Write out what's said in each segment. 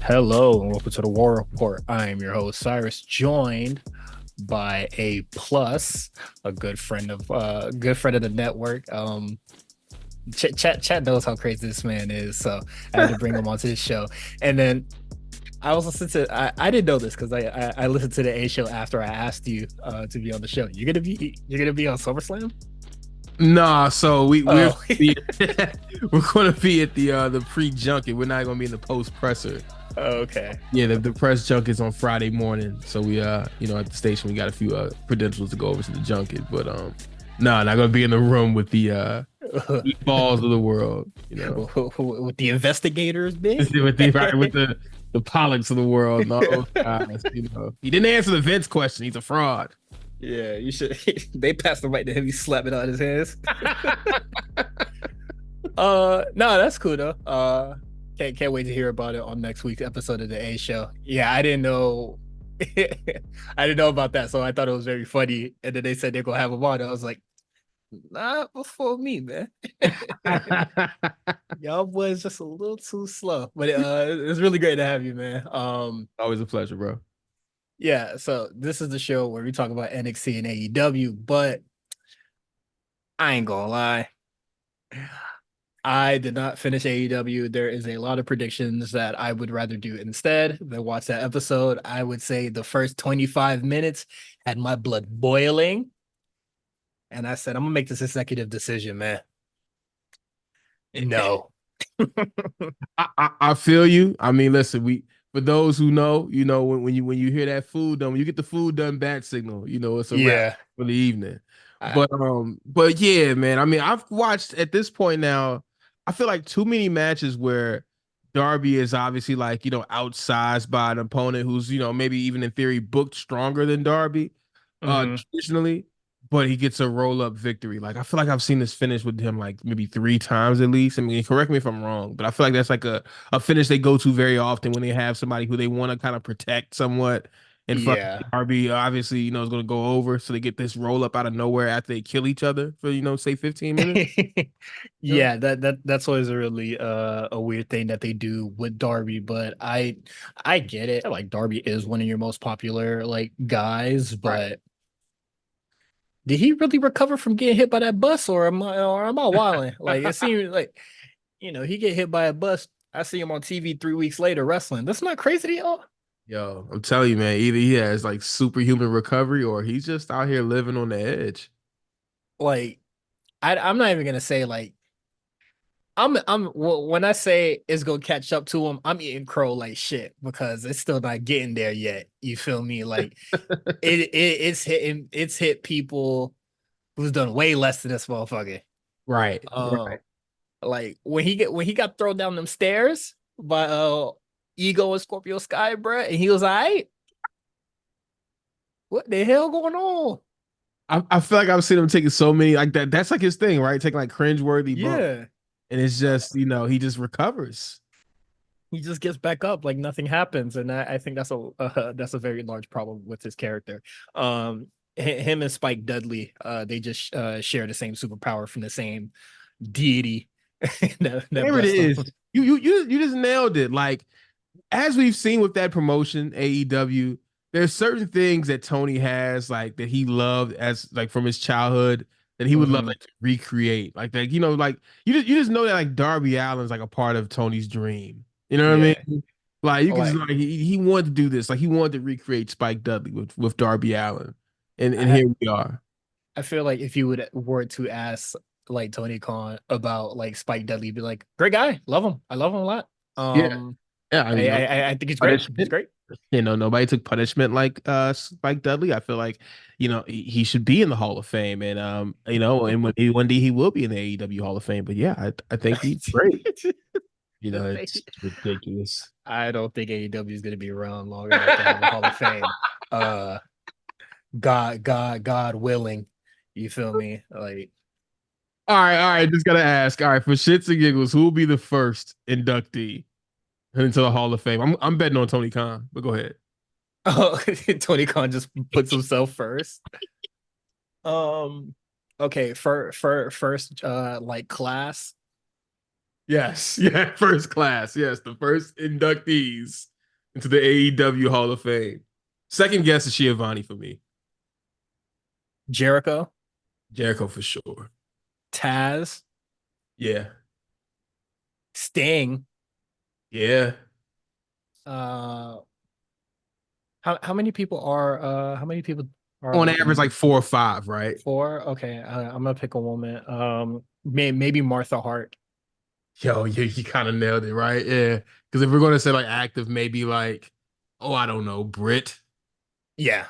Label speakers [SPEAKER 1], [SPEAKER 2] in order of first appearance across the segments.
[SPEAKER 1] Hello and welcome to the War Report. I am your host Cyrus, joined by a plus, a good friend of the network. Chat knows how crazy this man is, so I had to bring him onto his show. And then I was listening to I didn't know this because I listened to the A show after I asked you to be on the show. You're gonna be on SummerSlam?
[SPEAKER 2] Nah, so we're
[SPEAKER 1] Oh,
[SPEAKER 2] we're gonna be at the pre-junket. We're not gonna be in the post presser.
[SPEAKER 1] okay.
[SPEAKER 2] Yeah, the press junket's on Friday morning. So we at the station we got a few credentials to go over to the junket. But nah, not gonna be in the room with the balls of the world,
[SPEAKER 1] With the investigators, big.
[SPEAKER 2] with the Pollocks of the world and all those guys. He didn't answer the Vince question. He's a fraud.
[SPEAKER 1] Yeah, you should. They passed the right to him. He slapped it out of his hands. No, that's cool though. Can't wait to hear about it on next week's episode of the A Show. Yeah, I didn't know. I didn't know about that, so I thought it was very funny. And then they said they're gonna have him on. I was like, not before me, man. Y'all boys just a little too slow, but it's really great to have you, man.
[SPEAKER 2] Always a pleasure, bro.
[SPEAKER 1] Yeah. So this is the show where we talk about NXT and AEW, but I ain't gonna lie. I did not finish AEW. There is a lot of predictions that I would rather do instead than watch that episode. I would say the first 25 minutes had my blood boiling. And I said, I'm gonna make this executive decision, man. No.
[SPEAKER 2] I feel you. I mean, listen, for those who know, when you hear that food done, when you get the food done bat signal, it's a wrap
[SPEAKER 1] Yeah.
[SPEAKER 2] for the evening.
[SPEAKER 1] I,
[SPEAKER 2] But yeah, man. I mean, I've watched at this point now. I feel like too many matches where Darby is obviously like outsized by an opponent who's maybe even in theory booked stronger than Darby,
[SPEAKER 1] mhm.
[SPEAKER 2] traditionally, but he gets a roll up victory. Like I feel like I've seen this finish with him like maybe three times at least. I mean, correct me if I'm wrong, but I feel like that's like a finish they go to very often when they have somebody who they want to kind of protect somewhat. And fucking
[SPEAKER 1] Yeah.
[SPEAKER 2] Darby obviously, is going to go over. So they get this roll up out of nowhere after they kill each other for, say 15 minutes.
[SPEAKER 1] Yeah, that's always a really a weird thing that they do with Darby, but I get it. Like Darby is one of your most popular like guys,
[SPEAKER 2] Right.
[SPEAKER 1] but did he really recover from getting hit by that bus or am I wilding? Like it seemed like he get hit by a bus. I see him on TV 3 weeks later wrestling. That's not crazy to y'all.
[SPEAKER 2] Yo, I'm telling you, man, either he has like superhuman recovery or he's just out here living on the edge.
[SPEAKER 1] Like I'm not even gonna say like when I say it's gonna catch up to him, I'm eating crow like shit because it's still not getting there yet. You feel me? Like it's hit people who's done way less than this motherfucker.
[SPEAKER 2] Right.
[SPEAKER 1] Um, like when he got thrown down them stairs by Ego and Scorpio Sky, bruh, and he was like, what the hell going on?
[SPEAKER 2] I feel like I've seen him taking so many like that. That's like his thing, right? Taking like cringeworthy bump.
[SPEAKER 1] Yeah.
[SPEAKER 2] And it's
[SPEAKER 1] Uh,
[SPEAKER 2] just, he just recovers.
[SPEAKER 1] he just gets back up like nothing happens, and I think that's a very large problem with his character. Him and Spike Dudley, they just share the same superpower from the same deity that
[SPEAKER 2] There it
[SPEAKER 1] blessed them.
[SPEAKER 2] is. You just nailed it. Like as we've seen with that promotion, AEW, there's certain things that Tony has like that he loved as like from his childhood that he would love
[SPEAKER 1] Mhm.
[SPEAKER 2] like to recreate. Like you just know that like Darby Allin's like a part of Tony's dream. You know what I
[SPEAKER 1] Yeah,
[SPEAKER 2] mean? Like you can just
[SPEAKER 1] like
[SPEAKER 2] like he wanted to do this. Like he wanted to recreate Spike Dudley with Darby Allen. And
[SPEAKER 1] I
[SPEAKER 2] here we are.
[SPEAKER 1] I feel like if you would were to ask like Tony Khan about like Spike Dudley, be like, great guy, love him, I love him a lot.
[SPEAKER 2] Yeah. Yeah, I
[SPEAKER 1] I
[SPEAKER 2] mean,
[SPEAKER 1] I, I think he's great. He's
[SPEAKER 2] punishment.
[SPEAKER 1] great.
[SPEAKER 2] Nobody took punishment like Spike Dudley. I feel like, he should be in the Hall of Fame. And and one day he will be in the AEW Hall of Fame. But yeah, I think he's great. It's ridiculous.
[SPEAKER 1] I don't think AEW is going to be around long enough to have a Hall of Fame. Uh, God willing. You feel me? Like,
[SPEAKER 2] All right, just gotta ask. All right, for shits and giggles, who will be the first inductee into the Hall of Fame? I'm betting on Tony Khan, but go ahead.
[SPEAKER 1] oh, Tony Khan just puts himself first. Um, okay, for first, like class.
[SPEAKER 2] Yes, yeah, first class. Yes, the first inductees. into the AEW Hall of Fame. Second guess is Schiavone for me.
[SPEAKER 1] Jericho,
[SPEAKER 2] Jericho for sure.
[SPEAKER 1] Taz,
[SPEAKER 2] Yeah.
[SPEAKER 1] Sting.
[SPEAKER 2] Yeah.
[SPEAKER 1] Uh, how many people are
[SPEAKER 2] On
[SPEAKER 1] like
[SPEAKER 2] average,
[SPEAKER 1] in
[SPEAKER 2] like 4 or 5, right?
[SPEAKER 1] four? Okay, I'm gonna pick a woman. Maybe Martha Hart.
[SPEAKER 2] Yo, you kind of nailed it, right? Yeah. Because if we're gonna say like active, maybe like, oh, I don't know, Brit.
[SPEAKER 1] Yeah.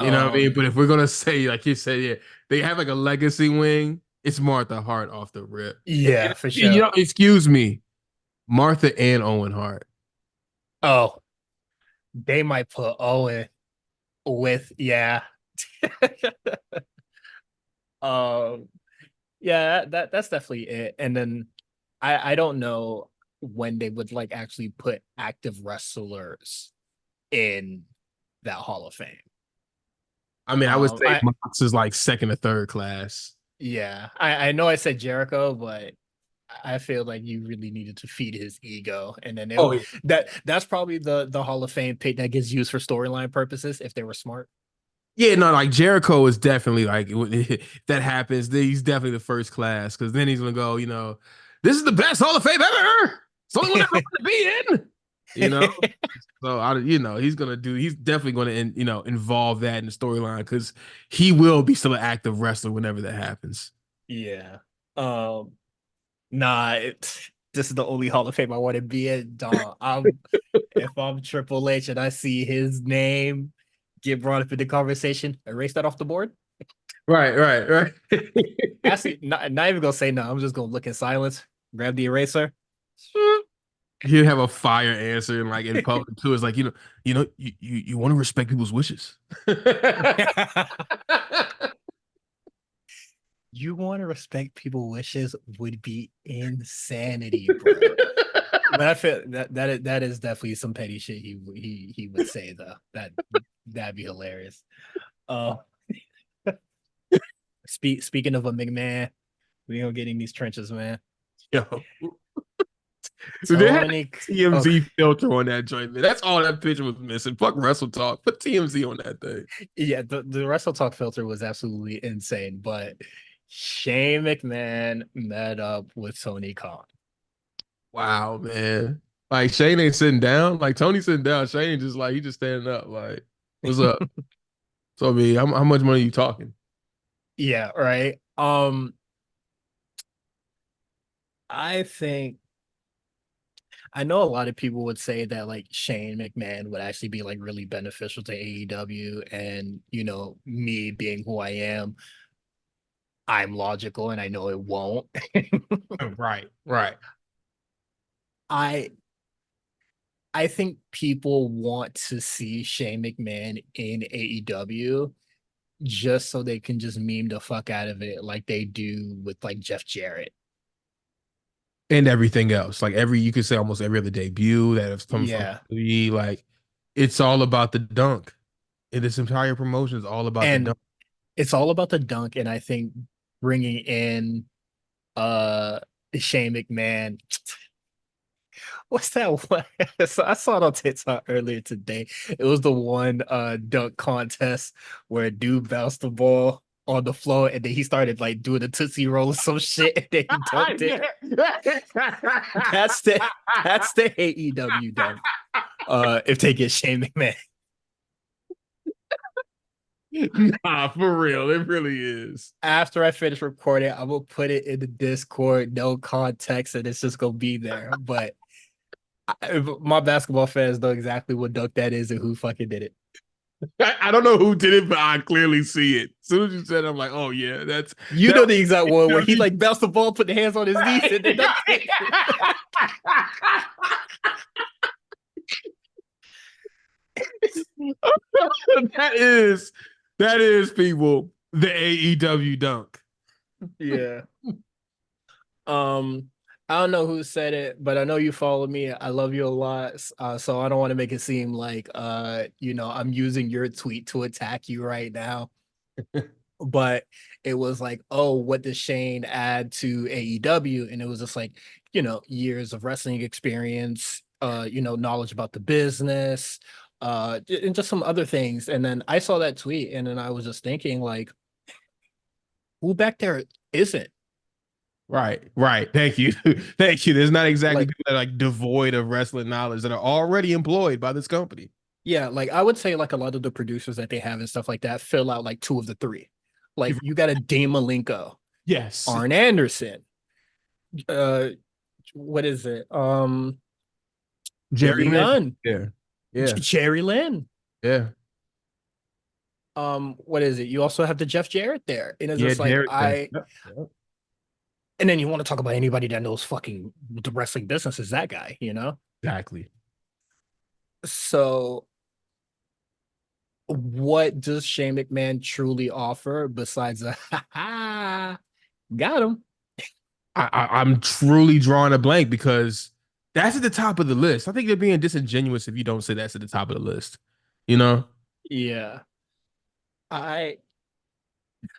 [SPEAKER 2] You know what I mean?
[SPEAKER 1] Um,
[SPEAKER 2] But if we're gonna say, like you said, yeah, they have like a legacy wing, it's Martha Hart off the rip.
[SPEAKER 1] yeah, for
[SPEAKER 2] You
[SPEAKER 1] sure.
[SPEAKER 2] know, excuse me, Martha and Owen Hart.
[SPEAKER 1] Oh, they might put Owen with yeah. Um, yeah, that's definitely it. And then I don't know when they would like actually put active wrestlers in that Hall of Fame.
[SPEAKER 2] I mean, I would say
[SPEAKER 1] I
[SPEAKER 2] Mox is like second or third class.
[SPEAKER 1] yeah, I know I said Jericho, but I feel like you really needed to feed his ego, and then
[SPEAKER 2] Oh yeah.
[SPEAKER 1] that's probably the Hall of Fame pick that gets used for storyline purposes if they were smart.
[SPEAKER 2] Yeah, no, like Jericho is definitely like if that happens, then he's definitely the first class because then he's gonna go, this is the best Hall of Fame ever. It's the only one I want to be in. You know, so he's definitely gonna involve that in the storyline because he will be still an active wrestler whenever that happens.
[SPEAKER 1] Yeah. Um, nah, this is the only Hall of Fame I want to be in. Dog. If I'm Triple H and I see his name get brought up in the conversation, erase that off the board.
[SPEAKER 2] Right, right, right.
[SPEAKER 1] Actually, not even gonna say no. I'm just gonna look in silence, grab the eraser.
[SPEAKER 2] He'd have a fire answer and like in public too. It's like, you want to respect people's wishes.
[SPEAKER 1] You want to respect people's wishes would be insanity, bro. But I feel that is definitely some petty shit he would say though. That'd be hilarious. Uh, speaking of a McMahon, we gonna get in these trenches, man.
[SPEAKER 2] Yo. They had
[SPEAKER 1] Tony,
[SPEAKER 2] a
[SPEAKER 1] okay,
[SPEAKER 2] TMZ filter on that joint, man. That's all that picture was missing. Fuck Wrestle Talk. Put TMZ on that thing.
[SPEAKER 1] yeah, the Wrestle Talk filter was absolutely insane, but Shane McMahon met up with Tony Khan.
[SPEAKER 2] Wow, man. Like Shane ain't sitting down. Like Tony's sitting down. Shane just like he just standing up. Like, what's up? So I mean, how much money you talking?
[SPEAKER 1] Yeah, right. I think I know a lot of people would say that like Shane McMahon would actually be like really beneficial to AEW, and me being who I am, I'm logical and I know it won't.
[SPEAKER 2] Right, right.
[SPEAKER 1] I I think people want to see Shane McMahon in AEW just so they can just meme the fuck out of it like they do with like Jeff Jarrett.
[SPEAKER 2] And everything else. Like you could say almost every other debut that has come from
[SPEAKER 1] Yeah.
[SPEAKER 2] WWE, like it's all about the dunk. And this entire promotion is all about the
[SPEAKER 1] And
[SPEAKER 2] dunk.
[SPEAKER 1] it's all about the dunk, and I think bringing in uh Shane McMahon. What's that one? So I saw it on TikTok earlier today. It was the one dunk contest where a dude bounced the ball on the floor and then he started like doing a tootsie roll or some shit and then he dunked it. That's the that's the AEW dunk. If they get Shane McMahon.
[SPEAKER 2] Nah, for real. It really is.
[SPEAKER 1] After I finish recording, I will put it in the Discord, no context, and it's just gonna be there. But my basketball fans know exactly what dunk that is and who fucking did it.
[SPEAKER 2] I don't know who did it, but I clearly see it. As soon as you said it, I'm like, oh yeah,
[SPEAKER 1] You
[SPEAKER 2] that
[SPEAKER 1] know the exact one where he
[SPEAKER 2] was
[SPEAKER 1] like bounced the ball, put the hands on his knees, and then dunked it.
[SPEAKER 2] that is that is people the AEW dunk.
[SPEAKER 1] Yeah. Um, I don't know who said it, but I know you follow me. I love you a lot. So I don't want to make it seem like I'm using your tweet to attack you right now. But it was like, oh, what does Shane add to AEW? And it was just like, years of wrestling experience, knowledge about the business, and just some other things. And then I saw that tweet, and then I was just thinking, like, who back there isn't?
[SPEAKER 2] Right, right. Thank you. Thank you. There's not exactly
[SPEAKER 1] Like,
[SPEAKER 2] people that are like devoid of wrestling knowledge that are already employed by this company.
[SPEAKER 1] yeah, like I would say like a lot of the producers that they have and stuff like that fill out like two of the three. Like you got a Dane Malenko,
[SPEAKER 2] Yes.
[SPEAKER 1] Arn Anderson, uh, what is it?
[SPEAKER 2] Jerry
[SPEAKER 1] Billy
[SPEAKER 2] Lynn.
[SPEAKER 1] Gunn,
[SPEAKER 2] Yeah. Yeah.
[SPEAKER 1] Jerry Lynn.
[SPEAKER 2] Yeah.
[SPEAKER 1] What is it? You also have the Jeff Jarrett there, and it's
[SPEAKER 2] Yeah,
[SPEAKER 1] just like
[SPEAKER 2] Jared there.
[SPEAKER 1] I.
[SPEAKER 2] Yep. Yep.
[SPEAKER 1] And then you want to talk about anybody that knows fucking the wrestling business is that guy, you know?
[SPEAKER 2] Exactly.
[SPEAKER 1] So what does Shane McMahon truly offer besides a got him?
[SPEAKER 2] I'm truly drawing a blank because that's at the top of the list. I think they're being disingenuous if you don't say that's at the top of the list. You know?
[SPEAKER 1] Yeah. I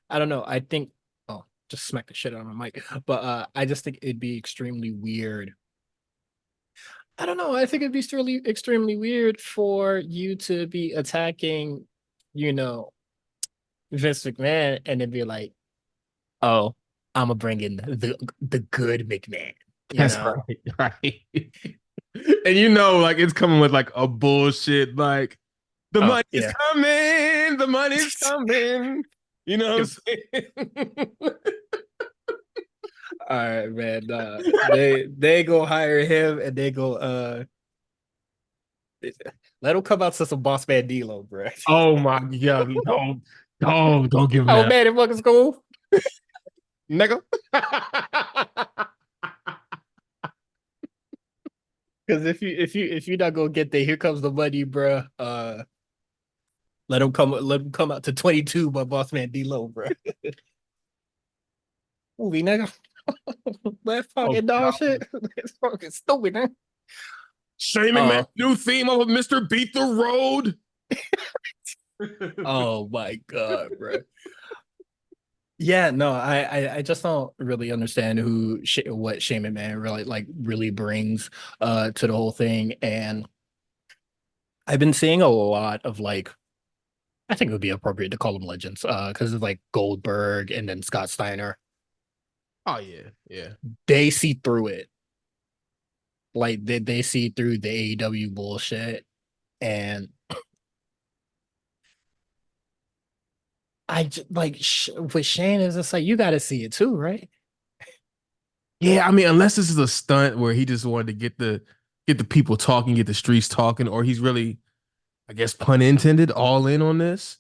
[SPEAKER 1] I don't know. I think oh, just smack the shit out of my mic. But I just think it'd be extremely weird. I don't know. I think it'd be extremely weird for you to be attacking, you know, Vince McMahon and then be like, oh, I'm gonna bring in the good McMahon, you
[SPEAKER 2] That's
[SPEAKER 1] know?
[SPEAKER 2] right. Right. And you know, like it's coming with like a bullshit, like the
[SPEAKER 1] Oh
[SPEAKER 2] money's
[SPEAKER 1] yeah.
[SPEAKER 2] coming, the money's coming. You know what I'm saying?
[SPEAKER 1] All right, man. They go hire him and they go let him come out to some boss man D'Lo, bro.
[SPEAKER 2] Oh my god, don't give him
[SPEAKER 1] Oh
[SPEAKER 2] that,
[SPEAKER 1] man, it fucking school.
[SPEAKER 2] nigga.
[SPEAKER 1] Because if you not gonna get there, here comes the money, bro. Let him come out to 22 by boss man D'Lo, bro. Movie nigga. That
[SPEAKER 2] Oh
[SPEAKER 1] fucking dog
[SPEAKER 2] god.
[SPEAKER 1] shit. It's fucking stupid, man.
[SPEAKER 2] Shane McMahon,
[SPEAKER 1] Uh
[SPEAKER 2] new theme of Mr. Beat the Road.
[SPEAKER 1] oh my god, bro. Yeah, no, I just don't really understand what Shane McMahon really brings to the whole thing. And I've been seeing a lot of like I think it would be appropriate to call them legends, because of like Goldberg and then Scott Steiner.
[SPEAKER 2] Oh yeah, yeah.
[SPEAKER 1] They see through it. Like they see through the AEW bullshit. And with Shane is just like you got to see it too, right?
[SPEAKER 2] Yeah, I mean, unless this is a stunt where he just wanted to get the people talking, get the streets talking, or he's really, I guess, pun intended, all in on this.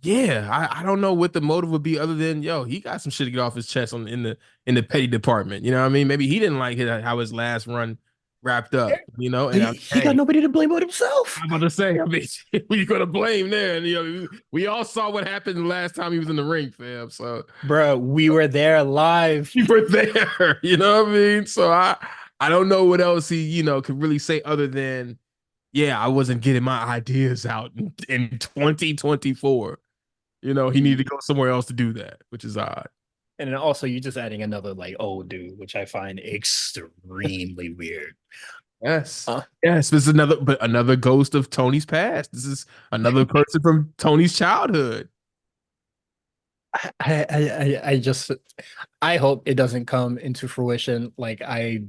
[SPEAKER 2] Yeah, I don't know what the motive would be other than yo, he got some shit to get off his chest in the petty department. You know what I mean? Maybe he didn't like how his last run wrapped up. You know, and
[SPEAKER 1] He got
[SPEAKER 2] hey,
[SPEAKER 1] nobody to blame but himself,
[SPEAKER 2] I'm about to say, I mean, who you gonna blame there? And you know, we all saw what happened the last time he was in the ring, fam. So
[SPEAKER 1] bro. We were there live.
[SPEAKER 2] you were there. You know what I mean? So I don't know what else he, could really say other than, yeah, I wasn't getting my ideas out in 2024. He needed to go somewhere else to do that, which is odd.
[SPEAKER 1] And then also you're just adding another like old dude, which I find extremely weird.
[SPEAKER 2] Yes.
[SPEAKER 1] Uh,
[SPEAKER 2] Yes, this is another ghost of Tony's past. This is another person from Tony's childhood.
[SPEAKER 1] I just I hope it doesn't come into fruition. Like I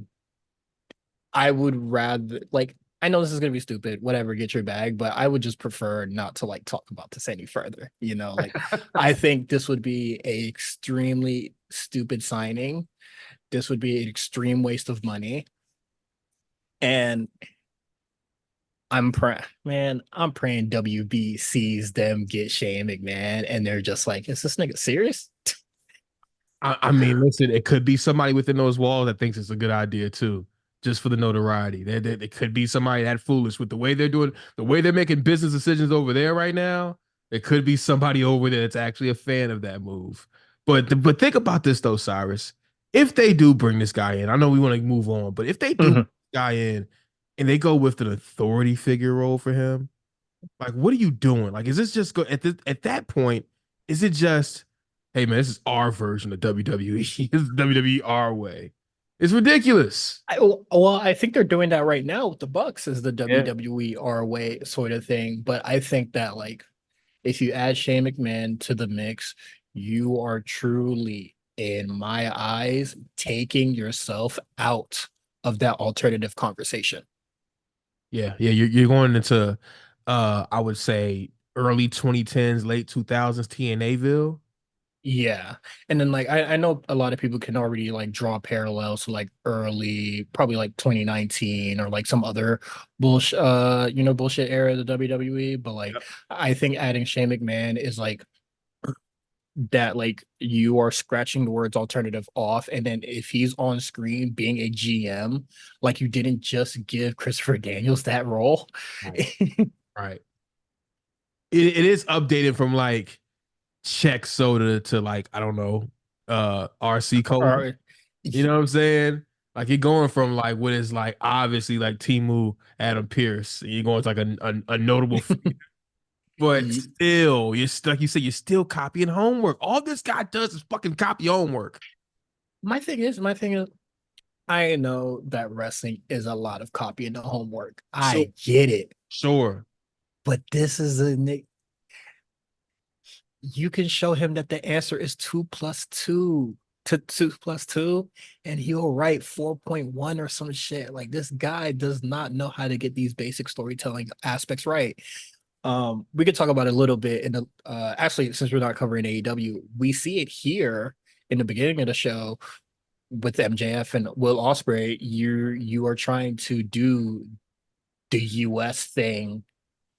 [SPEAKER 1] would rather like I know this is gonna be stupid, whatever, get your bag, but I would just prefer not to like talk about this any further. Like I think this would be a extremely stupid signing. This would be an extreme waste of money. And I'm praying WB sees them get Shane McMahon and they're just like, is this nigga serious?
[SPEAKER 2] I mean, listen, it could be somebody within those walls that thinks it's a good idea too, just for the notoriety. There could be somebody that foolish with the way they're doing, the way they're making business decisions over there right now. There could be somebody over there that's actually a fan of that move. But think about this though, Cyrus. If they do bring this guy in, I know we want to move on, but if they do bring
[SPEAKER 1] Mhm.
[SPEAKER 2] this guy in and they go with an authority figure role for him, like, what are you doing? Like, is this just at that point? Is it just, hey man, this is our version of WWE. This is WWE our way. It's ridiculous.
[SPEAKER 1] I think they're doing that right now with the Bucks as the
[SPEAKER 2] Yeah.
[SPEAKER 1] WWE our way sort of thing. But I think that like if you add Shane McMahon to the mix, you are truly, in my eyes, taking yourself out of that alternative conversation.
[SPEAKER 2] Yeah, yeah, you're going into I would say early 2010s, late 2000s TNAville.
[SPEAKER 1] Yeah. And then like I know a lot of people can already like draw parallels to like early, probably like 2019 or like some other bullshit bullshit era of the WWE. But like
[SPEAKER 2] Yep.
[SPEAKER 1] I think adding Shane McMahon is like that like you are scratching the words alternative off. And then if he's on screen being a GM, like you didn't just give Christopher Daniels that role.
[SPEAKER 2] Right. Right. It is updated from like Czech soda to like, I don't know, RC cola.
[SPEAKER 1] Or
[SPEAKER 2] You know what I'm saying? Like you're going from like what is like obviously like Timu Adam Pierce. You're going to like a notable, but still, you're stuck. You say you're still copying homework. All this guy does is fucking copy homework.
[SPEAKER 1] my thing is, I know that wrestling is a lot of copying the homework.
[SPEAKER 2] Sure,
[SPEAKER 1] I get it.
[SPEAKER 2] sure.
[SPEAKER 1] But this is you can show him that the answer is 2 plus 2 to 2 plus 2, and he'll write 4.1 or some shit. Like this guy does not know how to get these basic storytelling aspects right. We could talk about it a little bit in the actually, since we're not covering AEW, we see it here in the beginning of the show with MJF and Will Ospreay. You are trying to do the US thing,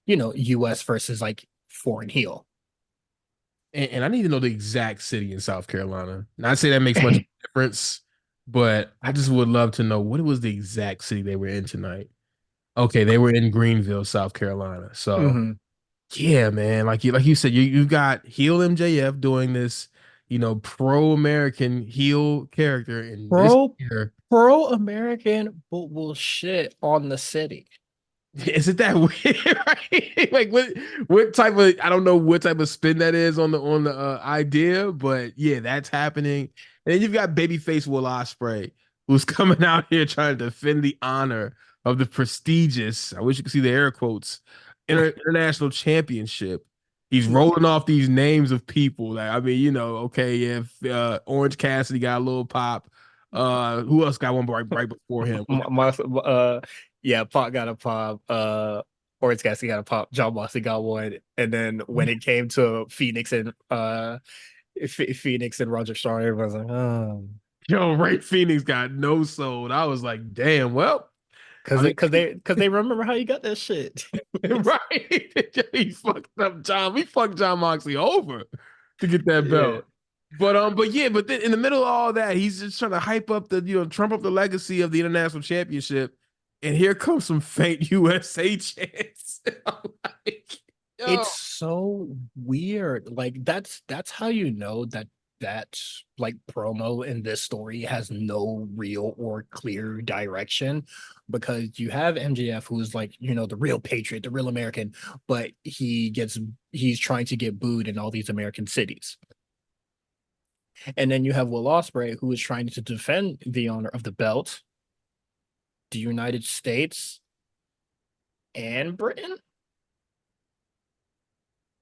[SPEAKER 1] US versus like foreign heel.
[SPEAKER 2] And I need to know the exact city in South Carolina. Not say that makes much difference, but I just would love to know what was the exact city they were in tonight. Okay, they were in Greenville, South Carolina. So
[SPEAKER 1] Mhm.
[SPEAKER 2] yeah, man, like you said, you've got heel MJF doing this, pro-American heel character, and this
[SPEAKER 1] Pro
[SPEAKER 2] year
[SPEAKER 1] pro American will shit on the city.
[SPEAKER 2] is it that weird, right? Like what type of I don't know what type of spin that is on the idea, but yeah, that's happening. And then you've got babyface Will Ospreay, who's coming out here trying to defend the honor of the prestigious, I wish you could see the air quotes, international championship. He's rolling off these names of people that I mean, okay, yeah, Orange Cassidy got a little pop. Who else got one right before him?
[SPEAKER 1] Yeah, Pop got a pop. Orange Cassidy got a pop. John Moxley got one. And then when it came to Phoenix and Roger Strong, everyone's like, oh,
[SPEAKER 2] Yo, Ray Phoenix got no soul. I was like, damn, well,
[SPEAKER 1] because
[SPEAKER 2] I mean,
[SPEAKER 1] they remember how you got that shit.
[SPEAKER 2] right. He fucked up John. We fucked John Moxley over to get that
[SPEAKER 1] Yeah.
[SPEAKER 2] belt. But yeah, but then in the middle of all that, he's just trying to hype up trump up the legacy of the international championship. And here comes some faint USA chants. I'm like, yo,
[SPEAKER 1] It's so weird. Like that's how you know that like promo in this story has no real or clear direction, because you have MJF who's like, the real patriot, the real American, but he's trying to get booed in all these American cities. And then you have Will Ospreay who is trying to defend the honor of the belt, the United States and Britain.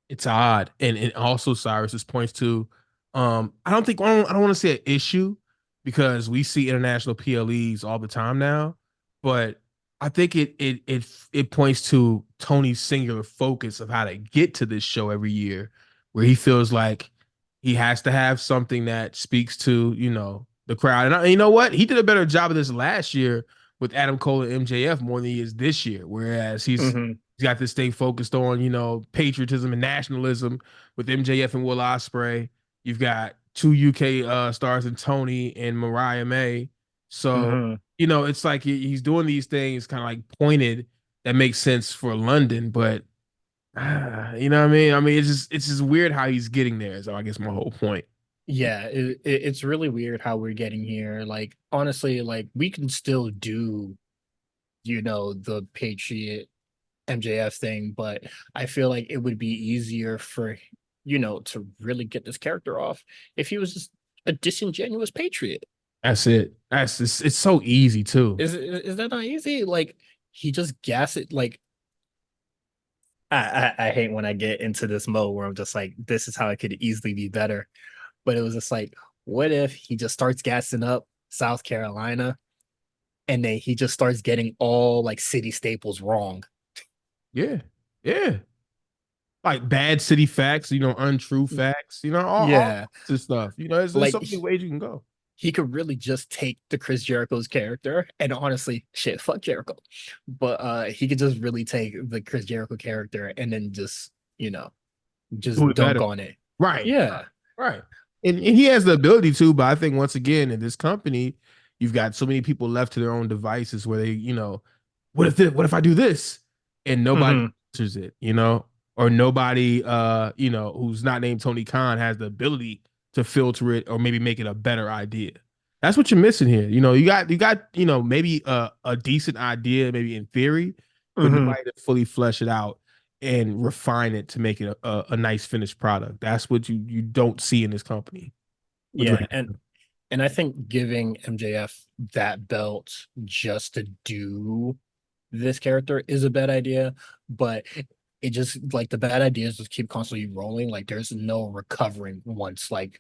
[SPEAKER 2] it's odd. And also Cyrus, this points to I don't want to say an issue because we see international PLEs all the time now, but I think it points to Tony's singular focus of how to get to this show every year, where he feels like he has to have something that speaks to, the crowd. And you know what? He did a better job of this last year with Adam Cole and MJF more than he is this year. Whereas
[SPEAKER 1] Mhm.
[SPEAKER 2] he's got to stay focused on, patriotism and nationalism with MJF and Will Ospreay. You've got two UK stars in Tony and Mariah May. So,
[SPEAKER 1] Mhm.
[SPEAKER 2] it's like he's doing these things kind of like pointed that makes sense for London, but you know what I mean? I mean, it's just weird how he's getting there. So I guess my whole point.
[SPEAKER 1] Yeah, it's really weird how we're getting here. Like, honestly, like we can still do, the Patriot MJF thing, but I feel like it would be easier for, to really get this character off if he was just a disingenuous patriot.
[SPEAKER 2] That's it. It's so easy too.
[SPEAKER 1] Is that not easy? Like he just gas it. Like I hate when I get into this mode where I'm just like, this is how it could easily be better. But it was just like, what if he just starts gassing up South Carolina and then he just starts getting all like city staples wrong?
[SPEAKER 2] Yeah. Yeah. Like bad city facts, untrue facts, all
[SPEAKER 1] Yeah,
[SPEAKER 2] this stuff. There's so
[SPEAKER 1] like
[SPEAKER 2] many ways you can go.
[SPEAKER 1] he could really just take the Chris Jericho's character and honestly, shit, fuck Jericho. But he could just really take the Chris Jericho character and then just, you know,
[SPEAKER 2] Do
[SPEAKER 1] just
[SPEAKER 2] it better.
[SPEAKER 1] dunk on it.
[SPEAKER 2] Right.
[SPEAKER 1] Yeah.
[SPEAKER 2] Right. And he has the ability to, but I think once again in this company, you've got so many people left to their own devices where they, what if I do this? And nobody
[SPEAKER 1] Hmm.
[SPEAKER 2] answers it, or nobody who's not named Tony Khan has the ability to filter it or maybe make it a better idea. That's what you're missing here. You got, maybe a decent idea, maybe in theory, but
[SPEAKER 1] Hmm.
[SPEAKER 2] nobody to fully flesh it out and refine it to make it a nice finished product. That's what you don't see in this company. With
[SPEAKER 1] Yeah. And I think giving MJF that belt just to do this character is a bad idea, but it just like the bad ideas just keep constantly rolling. Like there's no recovering once like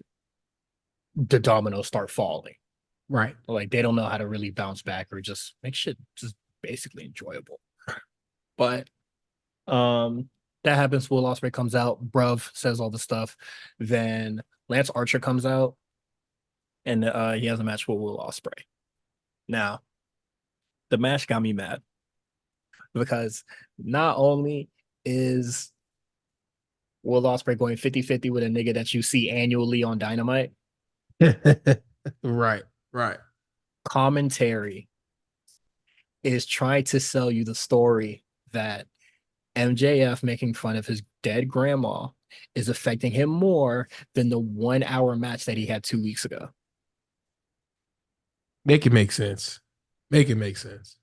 [SPEAKER 1] the dominoes start falling.
[SPEAKER 2] right.
[SPEAKER 1] Like they don't know how to really bounce back or just make shit just basically enjoyable. But that happens. Will Ospreay comes out, bruv says all the stuff. Then Lance Archer comes out and he has a match with Will Ospreay. Now, the match got me mad because not only is Will Ospreay going 50-50 with a nigga that you see annually on Dynamite,
[SPEAKER 2] Right. Right.
[SPEAKER 1] commentary is trying to sell you the story that MJF making fun of his dead grandma is affecting him more than the 1 hour match that he had 2 weeks ago.
[SPEAKER 2] Make it make sense. Make it make sense.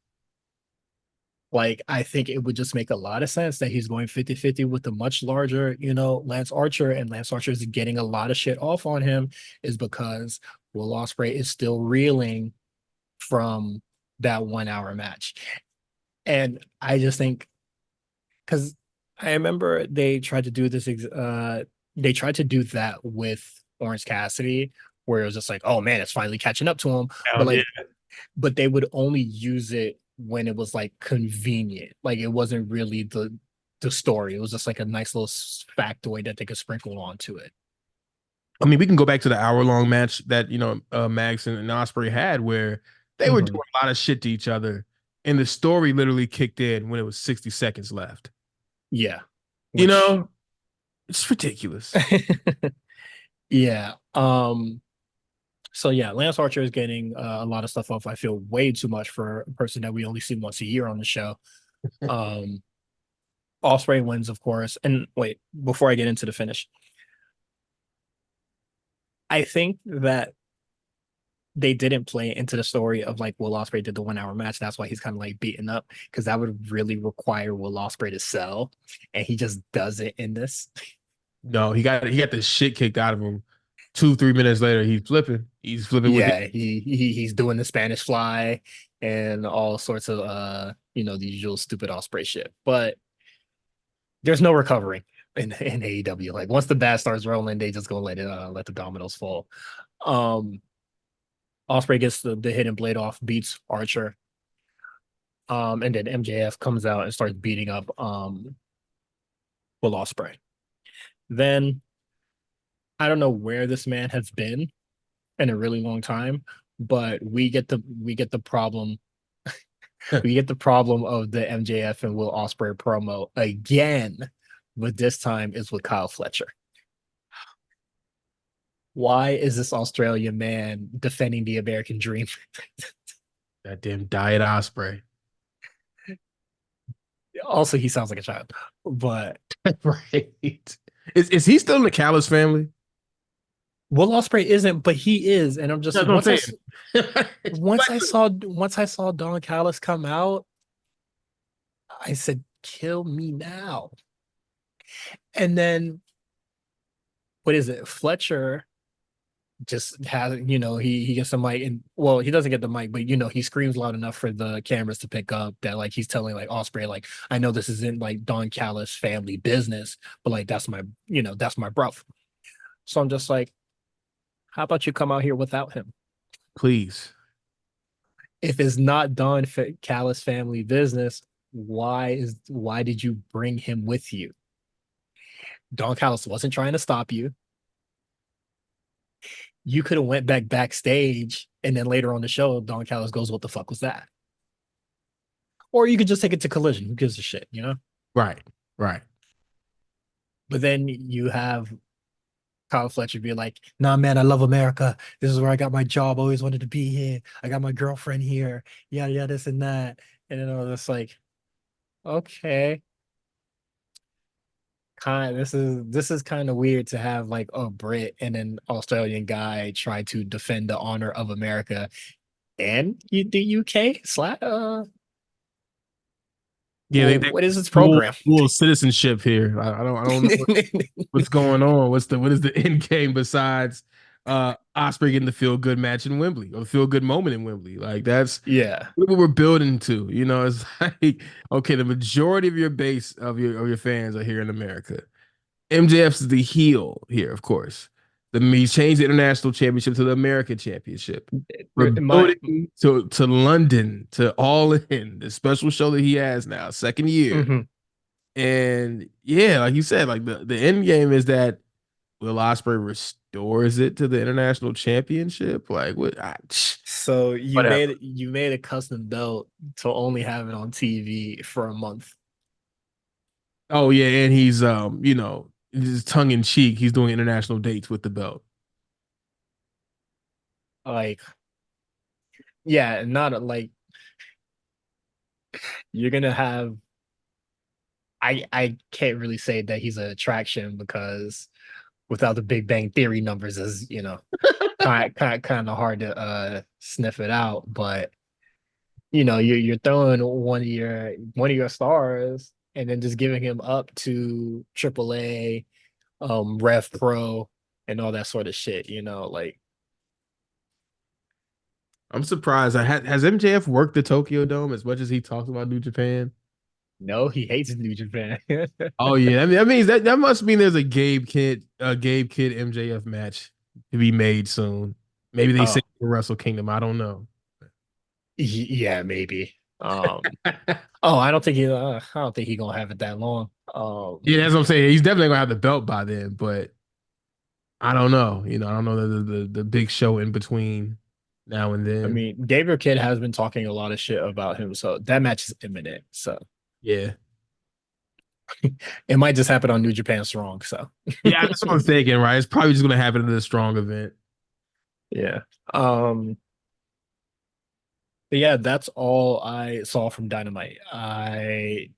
[SPEAKER 1] Like, I think it would just make a lot of sense that he's going 50-50 with the much larger, Lance Archer, and Lance Archer is getting a lot of shit off on him is because Will Ospreay is still reeling from that 1 hour match. And I just think because I remember they tried to do that with Orange Cassidy, where it was just like, oh man, it's finally catching up to him. But
[SPEAKER 2] Hell yeah.
[SPEAKER 1] like, but they would only use it when it was like convenient. Like it wasn't really the story. It was just like a nice little factoid that they could sprinkle onto it.
[SPEAKER 2] I mean, we can go back to the hour-long match that, Max and Osprey had where they were
[SPEAKER 1] Mhm.
[SPEAKER 2] doing a lot of shit to each other. And the story literally kicked in when it was 60 seconds left.
[SPEAKER 1] Yeah.
[SPEAKER 2] You
[SPEAKER 1] Which
[SPEAKER 2] know, it's ridiculous.
[SPEAKER 1] yeah. So yeah, Lance Archer is getting a lot of stuff off. I feel way too much for a person that we only see once a year on the show. Um, Osprey wins, of course. And wait, before I get into the finish, I think that they didn't play into the story of like Will Ospreay did the 1 hour match. That's why he's kind of like beaten up because that would really require Will Ospreay to sell, and he just does it in this.
[SPEAKER 2] No, he got the shit kicked out of him. 2, 3 minutes later, he's flipping. He's flipping with it.
[SPEAKER 1] Yeah, he's doing the Spanish fly and all sorts of the usual stupid Ospreay shit. But there's no recovering in AEW. Like once the bat starts rolling, they just gonna let the dominoes fall. Um Osprey gets the hidden blade off, beats Archer. And then MJF comes out and starts beating up Will Ospreay. Then I don't know where this man has been in a really long time, but we get the problem we get the problem of the MJF and Will Ospreay promo again, but this time it's with Kyle Fletcher. Why is this Australian man defending the American dream?
[SPEAKER 2] That damn Diet Osprey.
[SPEAKER 1] Also, he sounds like a child, but
[SPEAKER 2] Right. Is he still in the Callis family?
[SPEAKER 1] Will Ospreay isn't, but he is. And I'm just
[SPEAKER 2] That's what I'm saying.
[SPEAKER 1] once I saw Don Callis come out, I said, "Kill me now." And then what is it? Fletcher. just has, he gets the mic, and well, he doesn't get the mic, but he screams loud enough for the cameras to pick up that like he's telling like Osprey like, I know this isn't like Don Callis family business, but like that's my bro. So I'm just like, how about you come out here without him?
[SPEAKER 2] Please.
[SPEAKER 1] If it's not Don Callis family business, why did you bring him with you? Don Callis wasn't trying to stop you. You could have went backstage, and then later on the show, Don Callis goes, "What the fuck was that?" Or you could just take it to Collision. Who gives a shit?
[SPEAKER 2] Right. Right.
[SPEAKER 1] But then you have Kyle Fletcher be like, "Nah, man, I love America. This is where I got my job. Always wanted to be here. I got my girlfriend here. Yeah, yeah, this and that." And then I was just like, okay, this is kind of weird to have like a Brit and an Australian guy try to defend the honor of America and the UK.
[SPEAKER 2] Yeah, they
[SPEAKER 1] What is its
[SPEAKER 2] dual
[SPEAKER 1] program?
[SPEAKER 2] dual citizenship here. I don't know what's going on. What is the end game besides Osprey getting the feel good match in Wembley or the feel good moment in Wembley? Like that's
[SPEAKER 1] Yeah.
[SPEAKER 2] what we're building to. It's like okay, the majority of your base of your fans are here in America. MJF's the heel here, of course. He changed the international championship to the American championship. We're
[SPEAKER 1] My
[SPEAKER 2] building to London, to All In, the special show that he has now, second year.
[SPEAKER 1] mhm.
[SPEAKER 2] And yeah, like you said, like the end game is that Will Ospreay restores it to the international championship. Like what?
[SPEAKER 1] So you
[SPEAKER 2] Whatever.
[SPEAKER 1] made a custom belt to only have it on TV for a month.
[SPEAKER 2] Oh yeah, and he's his tongue in cheek. He's doing international dates with the belt.
[SPEAKER 1] Like, yeah, not like you're gonna have. I can't really say that he's an attraction because without the Big Bang Theory numbers, is kind of hard to sniff it out. But you're throwing one of your stars and then just giving him up to AAA, Rev Pro, and all that sort of shit. Like
[SPEAKER 2] I'm surprised. Has MJF worked the Tokyo Dome as much as he talks about New Japan?
[SPEAKER 1] no, he hates New Japan.
[SPEAKER 2] Oh yeah, I mean that means that must mean there's a Gabe Kid MJF match to be made soon. Maybe they say
[SPEAKER 1] Oh,
[SPEAKER 2] for Wrestle Kingdom. I don't know.
[SPEAKER 1] yeah, maybe. Oh, I don't think he gonna have it that long.
[SPEAKER 2] Yeah, that's what I'm saying. He's definitely gonna have the belt by then, but I don't know. I don't know the big show in between now and
[SPEAKER 1] I
[SPEAKER 2] then.
[SPEAKER 1] mean, Gabriel Kidd has been talking a lot of shit about him, so that match is imminent. So
[SPEAKER 2] Yeah,
[SPEAKER 1] it might just happen on New Japan Strong. So
[SPEAKER 2] yeah, that's what I'm thinking. Right, it's probably just gonna happen in a strong event.
[SPEAKER 1] yeah. Um, but yeah, that's all I saw from Dynamite. I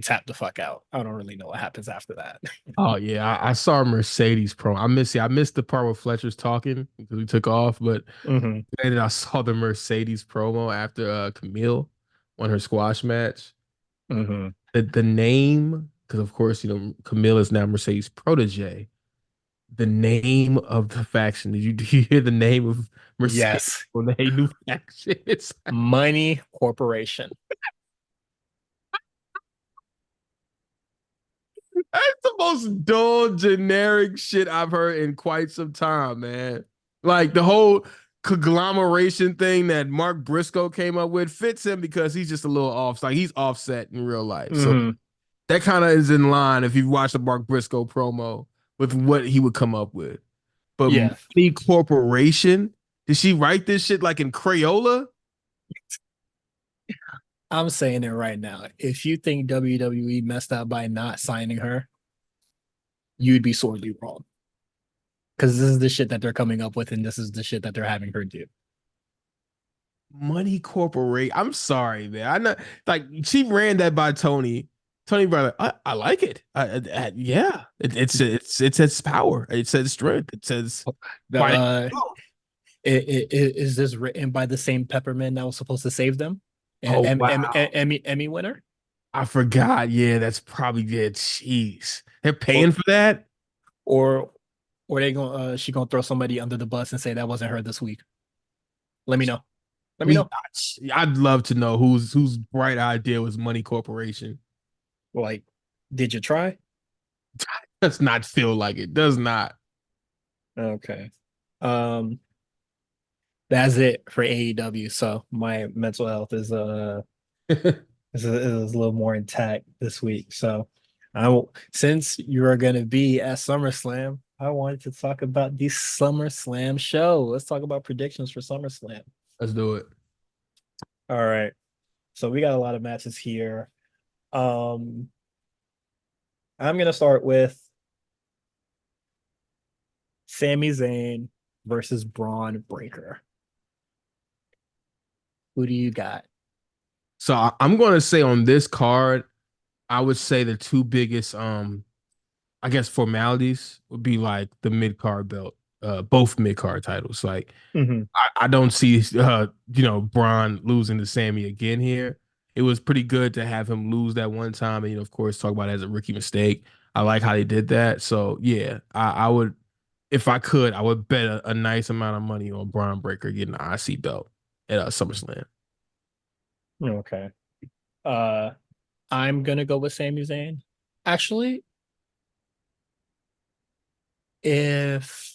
[SPEAKER 1] tapped the fuck out. I don't really know what happens after that.
[SPEAKER 2] Oh yeah, I saw a Mercedes pro. I missed the part where Fletcher's talking because we took off, but
[SPEAKER 1] Hmm.
[SPEAKER 2] and then I saw the Mercedes promo after Camille won her squash match.
[SPEAKER 1] Hmm.
[SPEAKER 2] The name, because of course, Camille is now Mercedes' protege. The name of the faction. Do you hear the name of Mercedes
[SPEAKER 1] Yes,
[SPEAKER 2] when they new faction?
[SPEAKER 1] Money Corporation.
[SPEAKER 2] That's the most dull, generic shit I've heard in quite some time, man. Like the whole conglomeration thing that Mark Briscoe came up with fits him because he's just a little off. Like he's offset in real life. So
[SPEAKER 1] Hmm.
[SPEAKER 2] that kind of is in line if you've watched the Mark Briscoe promo with what he would come up with. But
[SPEAKER 1] Yeah,
[SPEAKER 2] Money Corporation, did she write this shit like in Crayola?
[SPEAKER 1] I'm saying it right now. If you think WWE messed up by not signing her, you'd be sorely wrong. Because this is the shit that they're coming up with, and this is the shit that they're having her do.
[SPEAKER 2] Money Corporation. I'm sorry, man. I know, like she ran that by Tony. Tony brother, I like it. Yeah, it's its power. It says strength. It says
[SPEAKER 1] The
[SPEAKER 2] why. Oh,
[SPEAKER 1] is this written by the same Peppermint that was supposed to save them?
[SPEAKER 2] oh wow,
[SPEAKER 1] Emmy winner,
[SPEAKER 2] I forgot. Yeah, that's probably it. Jeez, they're
[SPEAKER 1] or
[SPEAKER 2] paying for that.
[SPEAKER 1] or Or they gonna she gonna throw somebody under the bus and say that wasn't her this week? Let me know. Let me know.
[SPEAKER 2] I'd love to know whose bright idea was Money Corporation.
[SPEAKER 1] Like, did you try?
[SPEAKER 2] Does not feel like it. Does not.
[SPEAKER 1] Okay. Um, that's it for AEW. So my mental health is a little more intact this week. So since you are gonna be at SummerSlam, I wanted to talk about the SummerSlam show. Let's talk about predictions for SummerSlam.
[SPEAKER 2] Let's do it.
[SPEAKER 1] All right. So we got a lot of matches here. Um, I'm gonna start with Sami Zayn versus Braun Breaker. Who do you got?
[SPEAKER 2] So I'm going to say on this card, I would say the two biggest I guess formalities would be like the mid card belt, both mid card titles. Like
[SPEAKER 1] Mhm.
[SPEAKER 2] I don't see Braun losing to Sammy again here. It was pretty good to have him lose that one time, and of course talk about it as a rookie mistake. I like how they did that. So yeah, I would, if I could, I would bet a nice amount of money on Braun Breaker getting the IC belt at SummerSlam.
[SPEAKER 1] Okay. Uh, I'm gonna go with Sami Zayn. Actually, if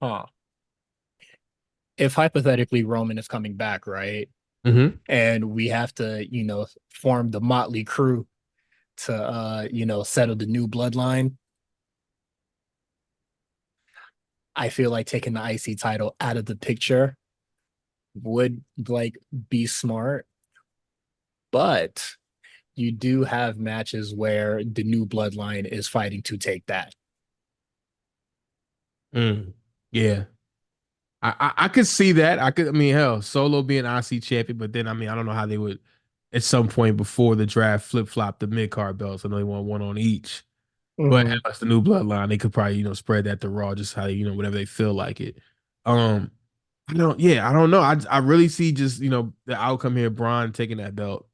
[SPEAKER 1] huh, if hypothetically Roman is coming back, right,
[SPEAKER 2] Hmm.
[SPEAKER 1] and we have to, form the Motley Crew to, settle the new bloodline, I feel like taking the IC title out of the picture would like be smart, but you do have matches where the new bloodline is fighting to take that.
[SPEAKER 2] Mm. Yeah. I could see that. I mean, hell, Solo being IC champion, but then I mean, I don't know how they would at some point before the draft flip flop the mid card belts. I know they want one on each, but
[SPEAKER 1] Mhm.
[SPEAKER 2] that's the new bloodline. They could probably spread that to Raw just how whatever they feel like it. Um, I don't know. I really see just the outcome here. Braun taking that belt.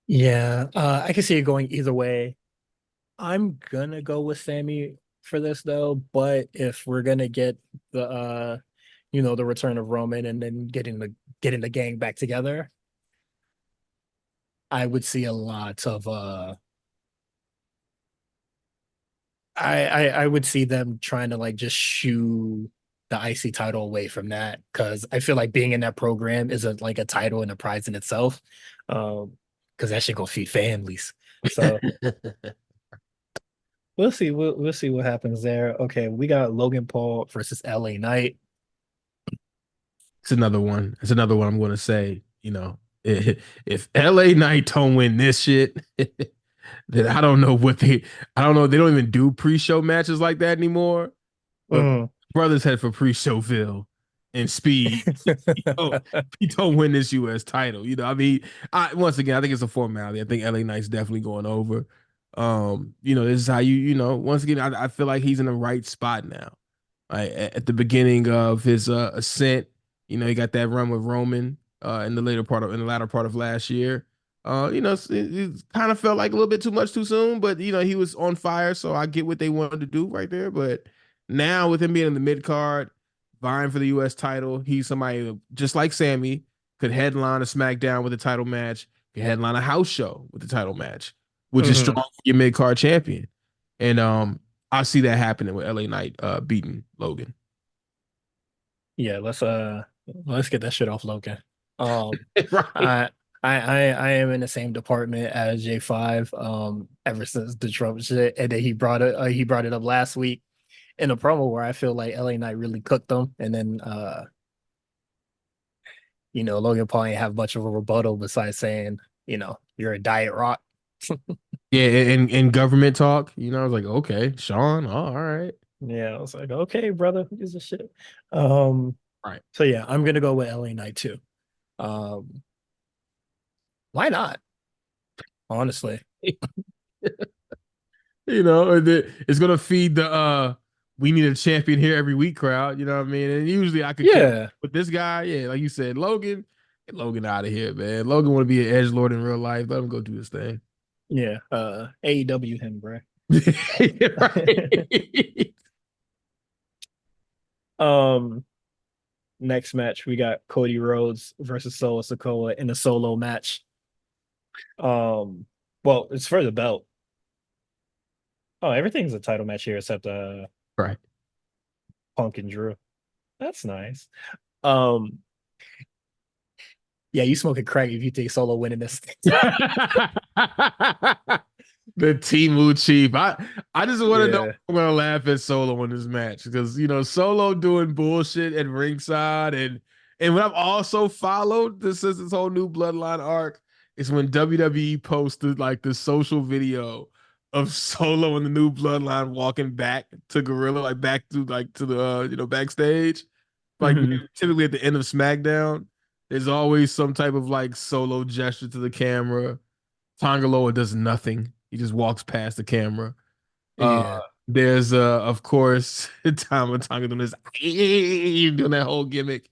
[SPEAKER 1] Yeah, I can see it going either way. I'm gonna go with Sammy for this though, but if we're gonna get the return of Roman and then getting the gang back together, I would see a lot of I would see them trying to like just shoo the IC title away from that because I feel like being in that program is like a title and a prize in itself. Because that shit gonna feed families. So we'll see. We'll see what happens there. Okay, we got Logan Paul versus LA Knight.
[SPEAKER 2] It's another one. It's another one I'm going to say. If LA Knight don't win this shit, then I don't know what they. I don't know. They don't even do pre-show matches like that anymore. But
[SPEAKER 1] Mm.
[SPEAKER 2] brothers head for pre-showville and speed. Oh, he don't win this U.S. title. I mean, I once again, I think it's a formality. I think LA Knight's definitely going over. This is how once again, I feel like he's in the right spot now. Like at the beginning of his ascent, he got that run with Roman in the latter part of last year. It kind of felt like a little bit too much too soon, but he was on fire, so I get what they wanted to do right there. But now with him being in the mid card, vying for the U.S. title, he's somebody just like Sammy could headline a SmackDown with a title match, could headline a house show with a title match, which is
[SPEAKER 1] Mhm.
[SPEAKER 2] strong for your mid card champion. And I see that happening with LA Knight beating Logan.
[SPEAKER 1] Yeah, let's get that shit off Logan. Um,
[SPEAKER 2] Right.
[SPEAKER 1] I I am in the same department as J5. Ever since the Trump shit, and then he brought it up last week in a promo where I feel like LA Knight really cooked them, and then Logan Paul ain't have much of a rebuttal besides saying, you're a diet rock.
[SPEAKER 2] Yeah, in government talk, I was like, okay, Sean, all right.
[SPEAKER 1] Yeah, I was like, okay, brother, who gives a shit? Um,
[SPEAKER 2] Right.
[SPEAKER 1] so yeah, I'm gonna go with LA Knight too. Um, why not? Honestly.
[SPEAKER 2] It's gonna feed the we need a champion here every week crowd, you know what I mean? And usually I could care
[SPEAKER 1] Yeah,
[SPEAKER 2] with this guy, yeah, like you said, Logan, get Logan out of here, man. Logan want to be an edge lord in real life. Let him go do his thing.
[SPEAKER 1] yeah. AEW him, bro.
[SPEAKER 2] Right.
[SPEAKER 1] Um, Next match we got Cody Rhodes versus Solo Sikoa in a solo match. Um, well, it's for the belt. Oh, everything's a title match here except
[SPEAKER 2] Right.
[SPEAKER 1] Punk and Drew. That's nice. Um, yeah, you smoking crack if you think Solo winning this.
[SPEAKER 2] The Timu Chief. I just want to know if
[SPEAKER 1] Yeah.
[SPEAKER 2] I'm gonna laugh at Solo in this match because Solo doing bullshit at ringside and what I've also followed this whole new Bloodline arc is when WWE posted like the social video of Solo and the new Bloodline walking back to Gorilla, like back to the backstage. Like
[SPEAKER 1] Mhm.
[SPEAKER 2] typically at the end of SmackDown, there's always some type of like Solo gesture to the camera. Tongaloa does nothing. He just walks past the camera. Uh,
[SPEAKER 1] Yeah.
[SPEAKER 2] there's of course Tama Tonga doing this doing that whole gimmick,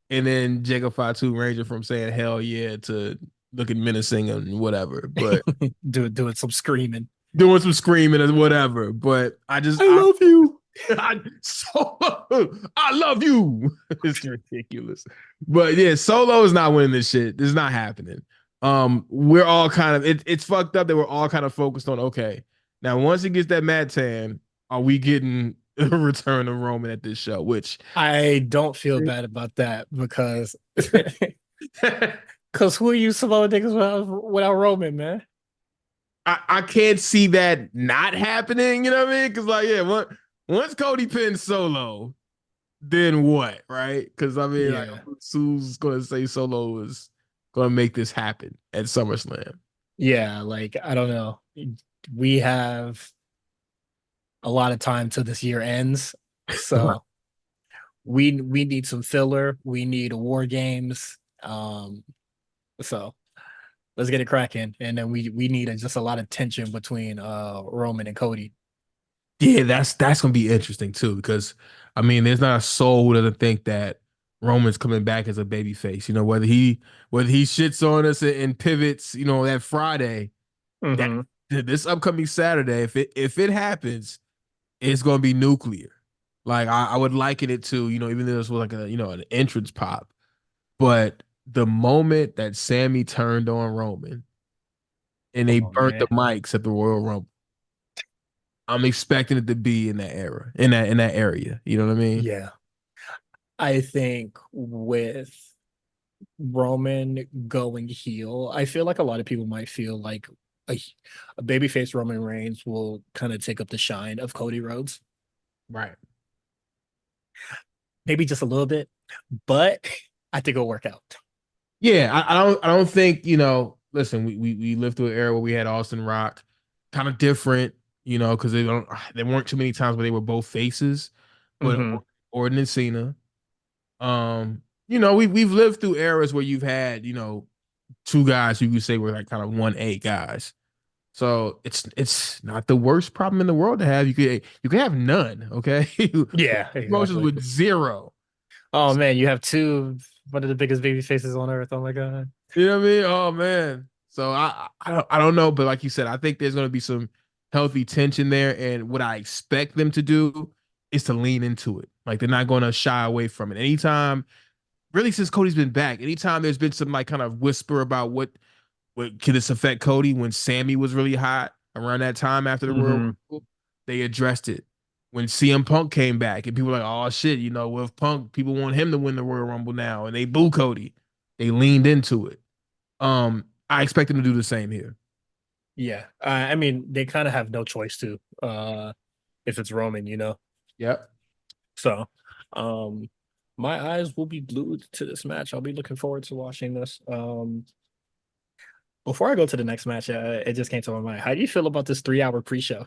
[SPEAKER 2] and then Jacob Fatu Ranger from saying hell yeah to looking menacing and whatever, but
[SPEAKER 1] Doing some screaming.
[SPEAKER 2] doing some screaming and whatever. But
[SPEAKER 1] I love you.
[SPEAKER 2] So I love you. It's ridiculous. But yeah, Solo is not winning this shit. This is not happening. We're all kind of it's fucked up that we're all kind of focused on okay. Now once he gets that Mad Tan, are we getting a return of Roman at this show? Which
[SPEAKER 1] I don't feel bad about that because because who are you Samoa niggas without Roman, man?
[SPEAKER 2] I can't see that not happening, you know what I mean? Because like, yeah, once Cody pins Solo, then what, right? Because I mean, like,
[SPEAKER 1] Yeah.
[SPEAKER 2] who's going to say Solo is going to make this happen at SummerSlam?
[SPEAKER 1] Yeah, like I don't know. We have a lot of time till this year ends. So we need some filler. We need war games. So let's get it cracking. And then we need just a lot of tension between Roman and Cody.
[SPEAKER 2] Yeah, that's gonna be interesting too, because I mean, there's not a soul who doesn't think that Roman's coming back as a baby face. Whether he shits on us and pivots, that Friday, that
[SPEAKER 1] Hmm.
[SPEAKER 2] this upcoming Saturday, if it happens, it's gonna be nuclear. Like I would liken it to, even though this was like an entrance pop, but the moment that Sammy turned on Roman and they
[SPEAKER 1] Oh
[SPEAKER 2] burnt the
[SPEAKER 1] man.
[SPEAKER 2] mics at the Royal Rumble. I'm expecting it to be in that era, in that area. You know what I mean?
[SPEAKER 1] Yeah. I think with Roman going heel, I feel like a lot of people might feel like a, a babyface Roman Reigns will kind of take up the shine of Cody Rhodes.
[SPEAKER 2] Right.
[SPEAKER 1] Maybe just a little bit, but I think it'll work out.
[SPEAKER 2] Yeah, I don't think, listen, we lived through an era where we had Austin Rock, kind of different, because there weren't too many times where they were both faces, but
[SPEAKER 1] Hmm.
[SPEAKER 2] Orton and Cena. We've lived through eras where you've had, two guys who you could say were like kind of 1A guys. So it's not the worst problem in the world to have. You could have none, okay?
[SPEAKER 1] Yeah,
[SPEAKER 2] Promotions
[SPEAKER 1] exactly.
[SPEAKER 2] with zero.
[SPEAKER 1] Oh man, you have one of the biggest baby faces on earth. Oh my god.
[SPEAKER 2] You know what I mean? Oh man. So I don't know, but like you said, I think there's gonna be some healthy tension there. And what I expect them to do is to lean into it. Like they're not gonna shy away from it. Anytime, really since Cody's been back, anytime there's been some like kind of whisper about what could this affect Cody when Sammy was really hot around that time after the Royal
[SPEAKER 1] Hmm.
[SPEAKER 2] Rumble, they addressed it. When CM Punk came back and people were like, oh shit, with Punk, people want him to win the Royal Rumble now, and they boo Cody. They leaned into it. I expect them to do the same here.
[SPEAKER 1] Yeah, I mean they kind of have no choice to, if it's Roman, you know.
[SPEAKER 2] Yep.
[SPEAKER 1] So, um, my eyes will be glued to this match. I'll be looking forward to watching this. Before I go to the next match, it just came to my mind. How do you feel about this 3 hour pre-show?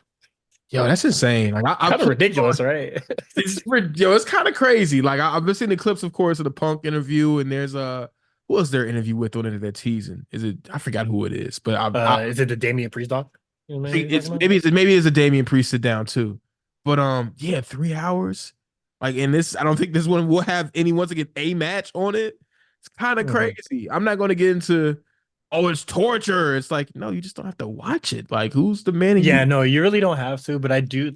[SPEAKER 2] Yo, that's insane. Like I
[SPEAKER 1] Kind of
[SPEAKER 2] put on
[SPEAKER 1] ridiculous, right?
[SPEAKER 2] it's kind of crazy. Like I've been seeing the clips, of course, of the Punk interview, and there's who else their interview with on it that teasing? Is it I forgot who it is, but I
[SPEAKER 1] Is it the Damian Priest doc? You know what
[SPEAKER 2] think
[SPEAKER 1] you're talking
[SPEAKER 2] it's
[SPEAKER 1] about?
[SPEAKER 2] maybe it's a Damian Priest sit down too. But yeah, 3 hours. Like in this, I don't think this one will have any once again a match on it. It's kind of
[SPEAKER 1] Hmm.
[SPEAKER 2] crazy. I'm not going to get into oh, it's torture. It's like, no, you just don't have to watch it. Like, who's demanding you?
[SPEAKER 1] Yeah, no, you really don't have to, but I do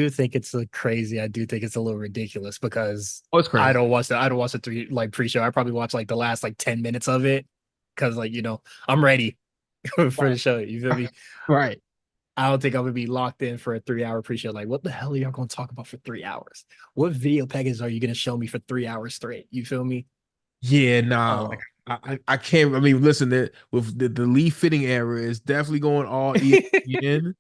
[SPEAKER 1] think it's a crazy. I do think it's a little ridiculous because
[SPEAKER 2] Oh, it's crazy.
[SPEAKER 1] I don't watch the three like pre-show. I probably watch like the last like 10 minutes of it because like, I'm ready for the show. You feel me?
[SPEAKER 2] Right.
[SPEAKER 1] I don't think I'm gonna be locked in for a 3 hour pre-show. Like, what the hell are y'all gonna talk about for 3 hours? What video packages are you gonna show me for 3 hours straight? You feel me?
[SPEAKER 2] Yeah, nah, like
[SPEAKER 1] Um,
[SPEAKER 2] I can't. I mean, listen, with the Lee Fitting era is definitely going all ESPN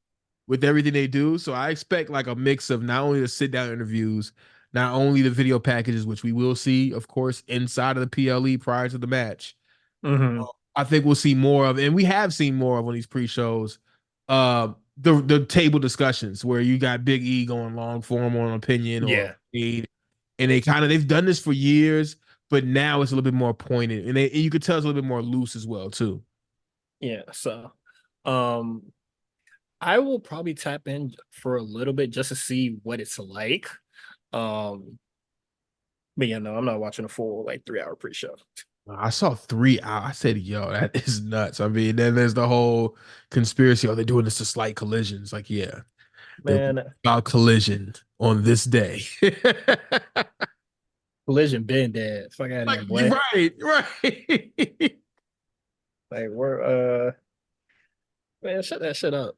[SPEAKER 2] with everything they do. So I expect like a mix of not only the sit down interviews, not only the video packages, which we will see, of course, inside of the PLE prior to the match.
[SPEAKER 1] mhm.
[SPEAKER 2] I think we'll see more of, and we have seen more of on these pre-shows. The table discussions where you got Big E going long form on opinion or
[SPEAKER 1] Yeah,
[SPEAKER 2] aid, and they've done this for years, but now it's a little bit more pointed, and you could tell it's a little bit more loose as well too.
[SPEAKER 1] yeah. So, um, I will probably tap in for a little bit just to see what it's like. Um, but yeah, no, I'm not watching a full like 3 hour pre-show.
[SPEAKER 2] I saw 3 hours. I said, "Yo, that is nuts." I mean, then there's the whole conspiracy. Oh, they're doing this to slight collisions. Like, yeah, they're
[SPEAKER 1] Man,
[SPEAKER 2] about collision on this day.
[SPEAKER 1] Collision been dead. Fuck out of
[SPEAKER 2] Like,
[SPEAKER 1] here, boy.
[SPEAKER 2] right, right.
[SPEAKER 1] Like we're man, shut that shit up.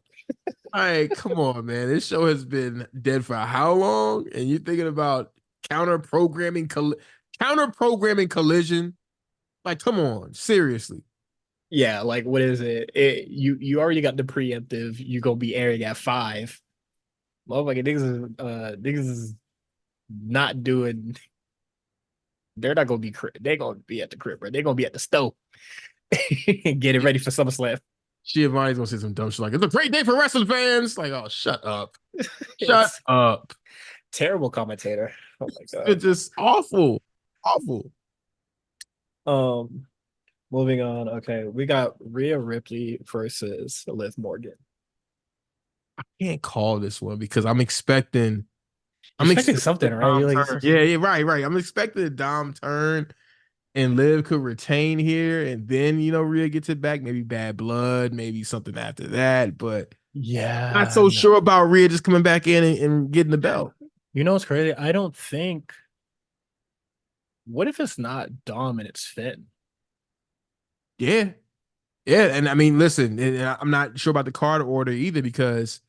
[SPEAKER 2] All right, come on, man. This show has been dead for how long? And you're thinking about counter programming collision? Like, come on, seriously.
[SPEAKER 1] Yeah, like what is it? You already got the preemptive. You gonna be airing at 5. Motherfucker, niggas is not doing. They're not gonna be. They're gonna be at the crib, bro. They're gonna be at the stove, getting ready for SummerSlam.
[SPEAKER 2] Giovanni's gonna say some dumb shit like, it's a great day for wrestling fans. Like, oh, shut up. Shut
[SPEAKER 1] It's
[SPEAKER 2] up.
[SPEAKER 1] terrible commentator. Oh my god.
[SPEAKER 2] It's just awful. Awful.
[SPEAKER 1] Um, moving on. Okay, we got Rhea Ripley versus Liv Morgan.
[SPEAKER 2] Can't call this one because
[SPEAKER 1] You're
[SPEAKER 2] I'm
[SPEAKER 1] expecting
[SPEAKER 2] expecting a
[SPEAKER 1] something, right?
[SPEAKER 2] Dom
[SPEAKER 1] You're like,
[SPEAKER 2] turn. Yeah, yeah, right, right. I'm expecting a Dom turn and Liv could retain here, and then Rhea gets it back. Maybe bad blood, maybe something after that. But not
[SPEAKER 1] yeah,
[SPEAKER 2] so
[SPEAKER 1] no.
[SPEAKER 2] sure about Rhea just coming back in and getting the belt.
[SPEAKER 1] You know what's crazy? I don't think. What if it's not Dom and it's Finn?
[SPEAKER 2] Yeah, yeah. And I mean, listen, and I'm not sure about the card order either because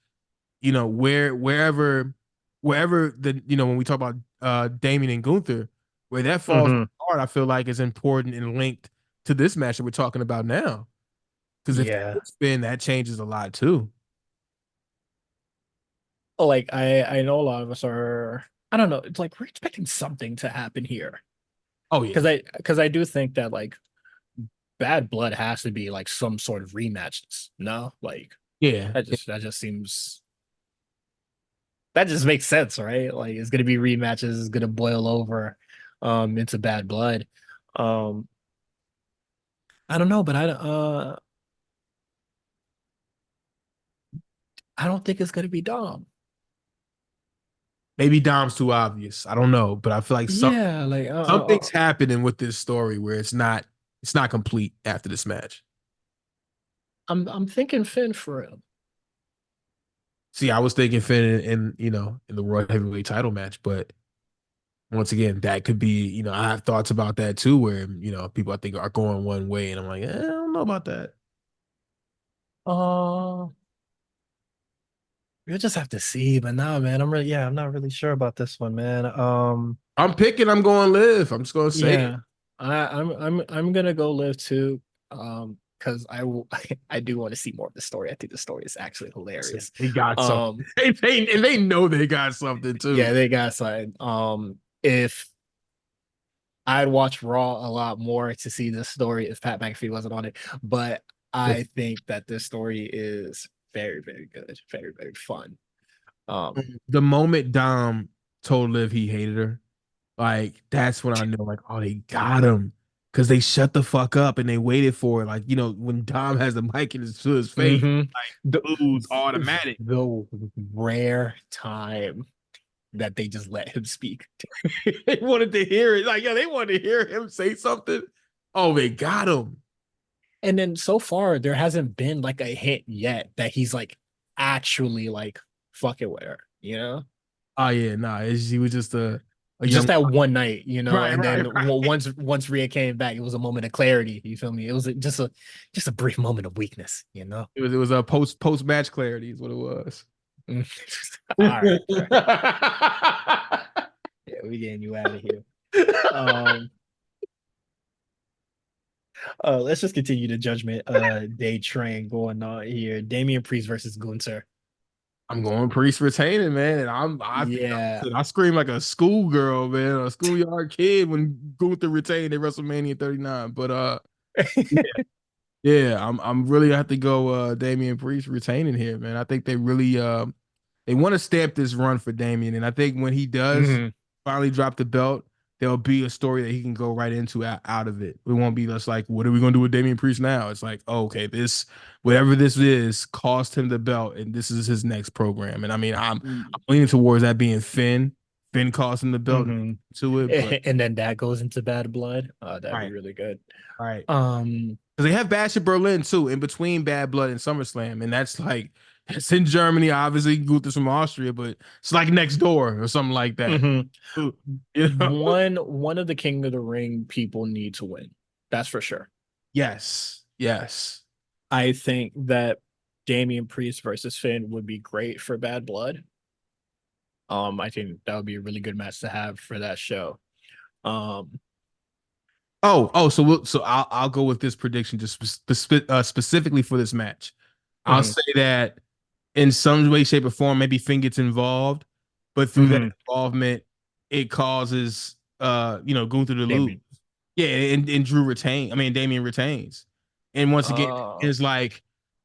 [SPEAKER 2] wherever when we talk about Damien and Gunther, where that falls
[SPEAKER 1] Hmm.
[SPEAKER 2] apart, I feel like is important and linked to this match that we're talking about now. Because if
[SPEAKER 1] Yeah.
[SPEAKER 2] it's Finn, that changes a lot too.
[SPEAKER 1] Like I know a lot of us are. I don't know. It's like we're expecting something to happen here
[SPEAKER 2] Oh yeah,
[SPEAKER 1] because I do think that like Bad Blood has to be like some sort of rematches. No, like
[SPEAKER 2] yeah.
[SPEAKER 1] that just seems that just makes sense, right? Like it's gonna be rematches. It's gonna boil over into Bad Blood. Um, I don't know, but I don't think it's gonna be Dom.
[SPEAKER 2] Maybe Dom's too obvious. I don't know, but I feel like
[SPEAKER 1] Yeah, like
[SPEAKER 2] something's happening with this story where it's not complete after this match.
[SPEAKER 1] I'm thinking Finn for him.
[SPEAKER 2] See, I was thinking Finn in the Royal Heavyweight title match, but once again, that could be, I have thoughts about that too, where, people I think are going one way, and I'm like, I don't know about that.
[SPEAKER 1] Uh, we'll just have to see. But nah, man, I'm not really sure about this one, man.
[SPEAKER 2] I'm going live. I'm just going to say it.
[SPEAKER 1] Yeah, I'm gonna go live too. Because I do want to see more of the story. I think the story is actually hilarious.
[SPEAKER 2] They got something.
[SPEAKER 1] Um,
[SPEAKER 2] And they know they got something
[SPEAKER 1] yeah,
[SPEAKER 2] too.
[SPEAKER 1] they got something. If I'd watch Raw a lot more to see this story if Pat McAfee wasn't on it, but I think that this story is very, very good, very, very fun. Um,
[SPEAKER 2] The moment Dom told Liv he hated her, like that's when I knew, like, oh, they got him. Because they shut the fuck up and they waited for it. Like, when Dom has the mic to his face,
[SPEAKER 1] mhm. The
[SPEAKER 2] like, blues automatic.
[SPEAKER 1] the rare time that they just let him speak.
[SPEAKER 2] They wanted to hear it. Like, yeah, they wanted to hear him say something. Oh, they got him.
[SPEAKER 1] And then so far there hasn't been like a hint yet that he's like actually like fucking with her, you know?
[SPEAKER 2] Oh yeah, nah, he was just a
[SPEAKER 1] Just
[SPEAKER 2] young.
[SPEAKER 1] that one night, you know,
[SPEAKER 2] Right,
[SPEAKER 1] and
[SPEAKER 2] right,
[SPEAKER 1] then
[SPEAKER 2] right.
[SPEAKER 1] once Rhea came back, it was a moment of clarity. You feel me? It was just a brief moment of weakness, you know.
[SPEAKER 2] It was a post match clarity is what it was.
[SPEAKER 1] All right, bro. Yeah, we getting you out of here. Um, let's just continue the Judgment Day train going on here. Damian Priest versus Gunther.
[SPEAKER 2] I'm going Priest retaining, man, and
[SPEAKER 1] Yeah.
[SPEAKER 2] I scream like a schoolgirl, man, a schoolyard kid when Gunther retained at WrestleMania 39. But yeah, I'm really have to go Damian Priest retaining here, man. I think they really they want to stamp this run for Damian, and I think when he does
[SPEAKER 1] Hmm.
[SPEAKER 2] finally drop the belt, there'll be a story that he can go right into out of it. It won't be just like, what are we gonna do with Damian Priest now? It's like, oh, okay, this whatever this is cost him the belt, and this is his next program. And I mean, I'm leaning towards that being Finn. Finn cost him the belt
[SPEAKER 1] Hmm.
[SPEAKER 2] to it, but
[SPEAKER 1] And then that goes into Bad Blood. That'd be
[SPEAKER 2] right,
[SPEAKER 1] really good.
[SPEAKER 2] right.
[SPEAKER 1] Um,
[SPEAKER 2] Because they have Bash in Berlin too, in between Bad Blood and SummerSlam, and that's like it's in Germany. Obviously, Gunther's from Austria, but it's like next door or something like that.
[SPEAKER 1] mhm.
[SPEAKER 2] You know?
[SPEAKER 1] One of the King of the Ring people need to win. That's for sure.
[SPEAKER 2] Yes, yes.
[SPEAKER 1] I think that Damian Priest versus Finn would be great for Bad Blood. I think that would be a really good match to have for that show. Um,
[SPEAKER 2] So I'll go with this prediction just specifically for this match. I'll
[SPEAKER 1] mhm,
[SPEAKER 2] say that in some way, shape, or form, maybe Finn gets involved, but through that
[SPEAKER 1] mhm.
[SPEAKER 2] involvement, it causes Gunther to lose.
[SPEAKER 1] Damian.
[SPEAKER 2] Yeah, and Drew retain. I mean, Damian retains. And once again,
[SPEAKER 1] Uh,
[SPEAKER 2] it's like,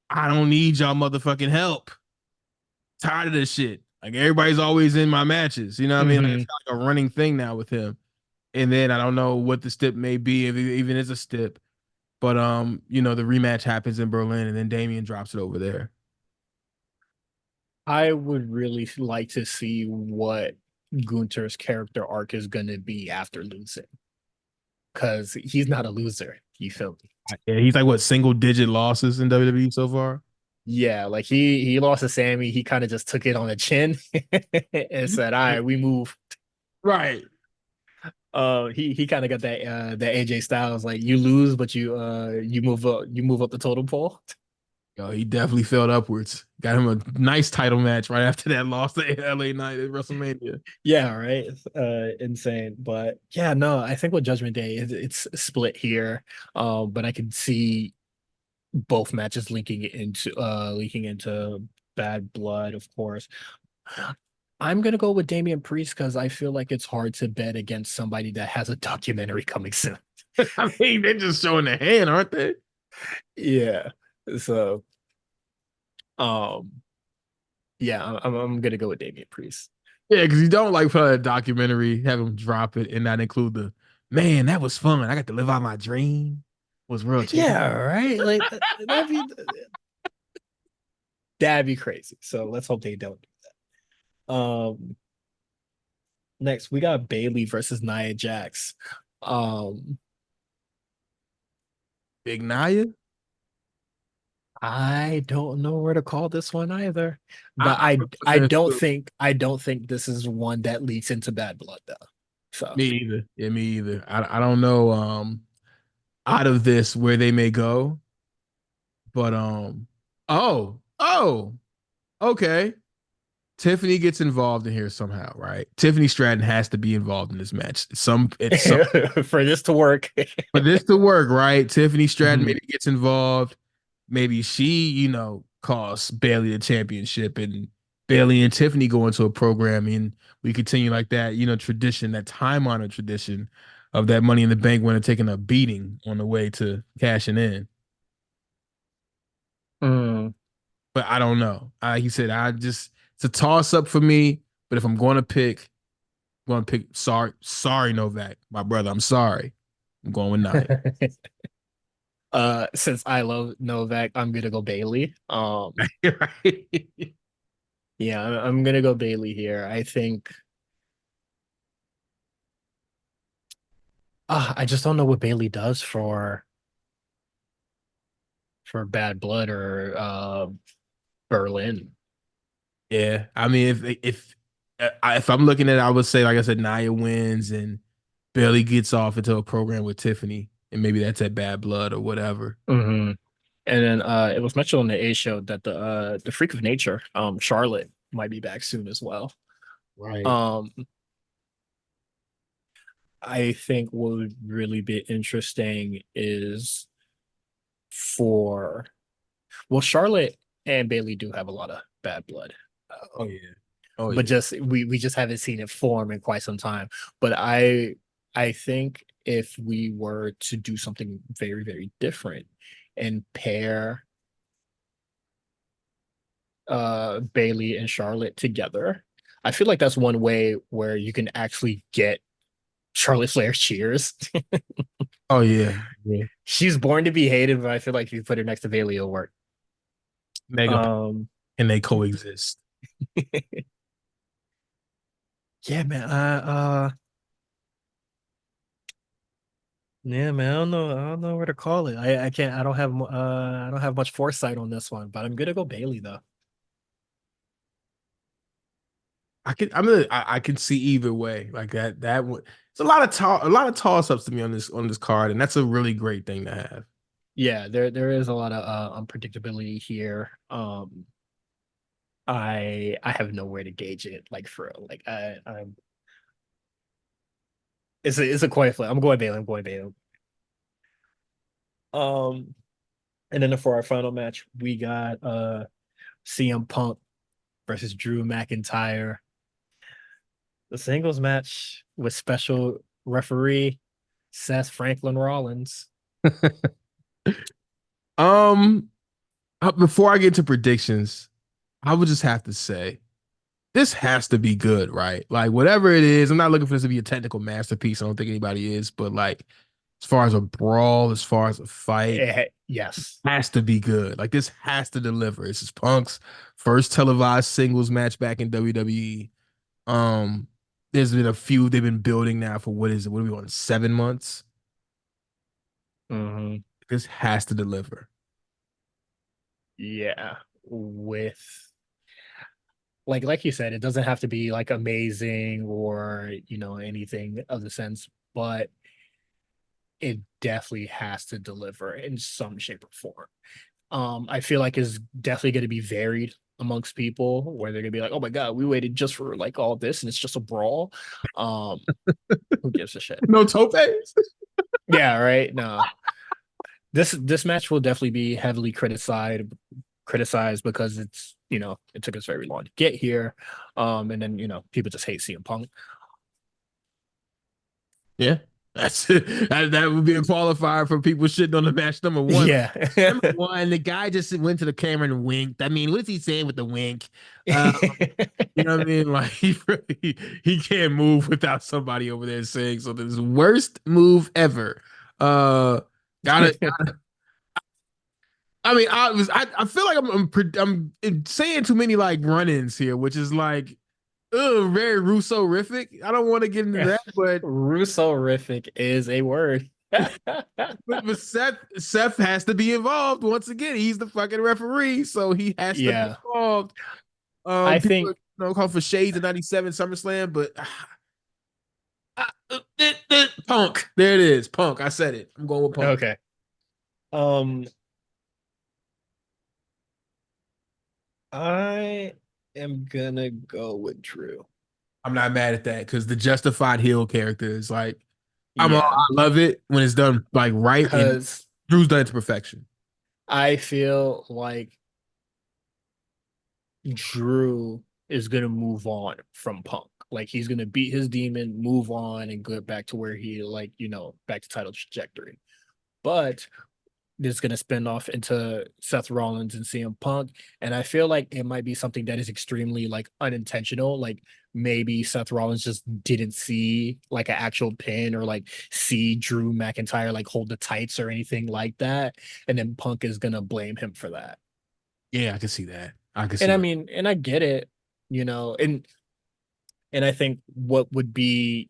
[SPEAKER 2] I don't need y'all motherfucking help. Tired of this shit. Like everybody's always in my matches. You know what I mean? Like, it's
[SPEAKER 1] mhm.
[SPEAKER 2] like a running thing now with him. And then I don't know what the stip may be, if it even is a stip. But the rematch happens in Berlin and then Damian drops it over there.
[SPEAKER 1] I would really like to see what Gunter's character arc is going to be after losing, because he's not a loser. You feel me?
[SPEAKER 2] Yeah, he's like what single digit losses in WWE so far.
[SPEAKER 1] Yeah, like he lost to Sammy. He kind of just took it on the chin and said, "All right, we move."
[SPEAKER 2] Right.
[SPEAKER 1] He kind of got that AJ Styles, like you lose, but you move up the totem pole.
[SPEAKER 2] Yo, he definitely fell upwards. Got him a nice title match right after that loss to LA Knight at WrestleMania.
[SPEAKER 1] Yeah, right. Insane. But yeah, no, I think with Judgment Day, it's split here. But I can see both matches linking into Bad Blood, of course. I'm gonna go with Damian Priest because I feel like it's hard to bet against somebody that has a documentary coming soon.
[SPEAKER 2] I mean, they're just showing the hand, aren't they?
[SPEAKER 1] Yeah. So um yeah, I'm gonna go with Damian Priest.
[SPEAKER 2] Yeah, because you don't like put out a documentary, have them drop it, and not include the man. That was fun. I got to live out my dream. Was real champion.
[SPEAKER 1] Yeah, right. Like that'd be crazy. So let's hope they don't. Um, next we got Bailey versus Nia Jax. Um,
[SPEAKER 2] Big Naya.
[SPEAKER 1] I don't know where to call this one either, but
[SPEAKER 2] I put this too.
[SPEAKER 1] I don't think this is one that leaks into Bad Blood though. So
[SPEAKER 2] Me either. Yeah, me either. I don't know out of this where they may go, but okay. Tiffany gets involved in here somehow, right? Tiffany Stratton has to be involved in this match. It's some
[SPEAKER 1] for this to work.
[SPEAKER 2] for this to work, right? Tiffany Stratton
[SPEAKER 1] Mhm.
[SPEAKER 2] maybe gets involved. Maybe she, costs Bailey the championship, and Bailey and Tiffany go into a program, and we continue like that, tradition, that time honored tradition of that Money in the Bank winner taking a beating on the way to cashing in.
[SPEAKER 1] Mm.
[SPEAKER 2] But I don't know. He said, it's a toss up for me. But if I'm going to pick. Sorry, Novak, my brother. I'm sorry. I'm going with Nia.
[SPEAKER 1] Since I love Novak, I'm gonna go Bailey.
[SPEAKER 2] Right?
[SPEAKER 1] Yeah, I'm gonna go Bailey here. I think I just don't know what Bailey does for for Bad Blood or Berlin.
[SPEAKER 2] Yeah, I mean, if I'm looking at it, I would say, like I said, Nia wins and barely gets off into a program with Tiffany, and maybe that's at Bad Blood or whatever.
[SPEAKER 1] Hmm. And then it was mentioned on the A show that the Freak of Nature, Charlotte might be back soon as well.
[SPEAKER 2] Right.
[SPEAKER 1] Um, I think what would really be interesting is for well, Charlotte and Bailey do have a lot of bad blood.
[SPEAKER 2] Oh yeah. Oh
[SPEAKER 1] But
[SPEAKER 2] yeah.
[SPEAKER 1] just we just haven't seen it form in quite some time. But I think if we were to do something very, very different and pair Bailey and Charlotte together, I feel like that's one way where you can actually get Charlotte Flair cheers.
[SPEAKER 2] Oh yeah. Yeah.
[SPEAKER 1] She's born to be hated, but I feel like if you put her next to Bailey, it'll work.
[SPEAKER 2] Mega,
[SPEAKER 1] Um,
[SPEAKER 2] and they coexist.
[SPEAKER 1] yeah, man. Yeah, man. I don't know where to call it. I can't. I don't have much foresight on this one, but I'm gonna go Bailey though.
[SPEAKER 2] I can see either way. Like that one. It's a lot of toss ups to me on this card, and that's a really great thing to have.
[SPEAKER 1] Yeah, there is a lot of unpredictability here. I have nowhere to gauge it. Like for real. Like I'm it's a coin flip. I'm going Bailey. I'm going Bailey. Um, and then for our final match, we got CM Punk versus Drew McIntyre. The singles match with special referee Seth Franklin Rollins.
[SPEAKER 2] Um, before I get to predictions, I would just have to say this has to be good, right? Like whatever it is, I'm not looking for this to be a technical masterpiece. I don't think anybody is, but like as far as a brawl, as far as a fight,
[SPEAKER 1] Yes.
[SPEAKER 2] has to be good. Like this has to deliver. This is Punk's first televised singles match back in WWE. Um, there's been a few they've been building now for what is it? What are we on? 7 months.
[SPEAKER 1] Hmm.
[SPEAKER 2] This has to deliver.
[SPEAKER 1] Yeah. With like you said, it doesn't have to be like amazing or anything of the sense, but it definitely has to deliver in some shape or form. I feel like is definitely going to be varied amongst people where they're gonna be like, oh my god, we waited just for like all this and it's just a brawl. Um, who gives a shit?
[SPEAKER 2] No topes.
[SPEAKER 1] Yeah, right. No, this match will definitely be heavily criticized because it took us very long to get here. And then people just hate CM Punk.
[SPEAKER 2] Yeah, that's it. That would be a qualifier for people shitting on the match number one.
[SPEAKER 1] Yeah.
[SPEAKER 2] Number one, the guy just went to the camera and winked. I mean, what is he saying with the wink? Uh, you know what I mean? Like he can't move without somebody over there saying so. This worst move ever. Uh, gotta. I mean, I feel like I'm saying too many like run-ins here, which is like, very Russo-rific. I don't want to get into that, but
[SPEAKER 1] Russo-rific is a word.
[SPEAKER 2] but Seth has to be involved once again. He's the fucking referee, so he has to be
[SPEAKER 1] Yeah.
[SPEAKER 2] involved.
[SPEAKER 1] I
[SPEAKER 2] People
[SPEAKER 1] think
[SPEAKER 2] call for shades of '97 SummerSlam, but Punk. There it is, Punk. I said it. I'm going with Punk.
[SPEAKER 1] okay. Um I am gonna go with Drew.
[SPEAKER 2] I'm not mad at that because the justified heel character is like
[SPEAKER 1] Yeah,
[SPEAKER 2] I love it when it's done like right, and
[SPEAKER 1] because
[SPEAKER 2] Drew's done it to perfection.
[SPEAKER 1] I feel like Drew is gonna move on from Punk. Like he's gonna beat his demon, move on, and go back to where he back to title trajectory. But this is going to spin off into Seth Rollins and CM Punk. And I feel like it might be something that is extremely like unintentional. Like maybe Seth Rollins just didn't see like an actual pin or like see Drew McIntyre like hold the tights or anything like that. And then Punk is going to blame him for that.
[SPEAKER 2] Yeah, I can see that. I can
[SPEAKER 1] And
[SPEAKER 2] see
[SPEAKER 1] I
[SPEAKER 2] that.
[SPEAKER 1] mean, and I get it, and I think what would be,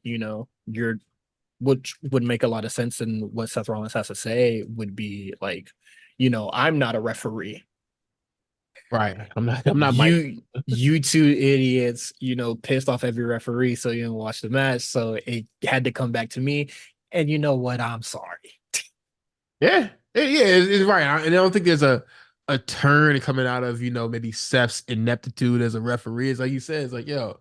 [SPEAKER 1] which would make a lot of sense and what Seth Rollins has to say would be like, I'm not a referee.
[SPEAKER 2] Right. I'm not Mike.
[SPEAKER 1] You two idiots, pissed off every referee, so you didn't watch the match. So it had to come back to me. And you know what? I'm sorry.
[SPEAKER 2] Yeah. Yeah, it's right. And I don't think there's a turn coming out of, maybe Seth's ineptitude as a referee. It's like you said, it's like, yo,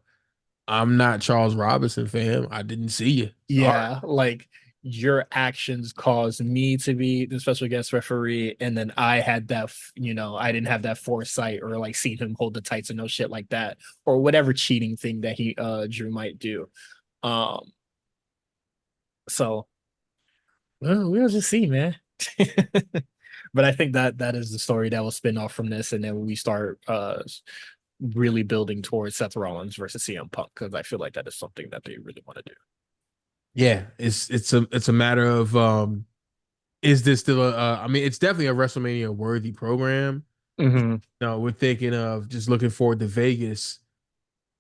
[SPEAKER 2] I'm not Charles Robinson, fam. I didn't see you. Sorry.
[SPEAKER 1] Yeah, like your actions caused me to be the special guest referee, and then I had that, I didn't have that foresight or like seen him hold the tights and no shit like that, or whatever cheating thing that he Drew might do. Um, so well, we'll just see, man. But I think that is the story that will spin off from this, and then we start really building towards Seth Rollins versus CM Punk because I feel like that is something that they really want to do.
[SPEAKER 2] Yeah, it's a matter of is this still I mean, it's definitely a WrestleMania worthy program.
[SPEAKER 1] Hmm.
[SPEAKER 2] No, we're thinking of just looking forward to Vegas.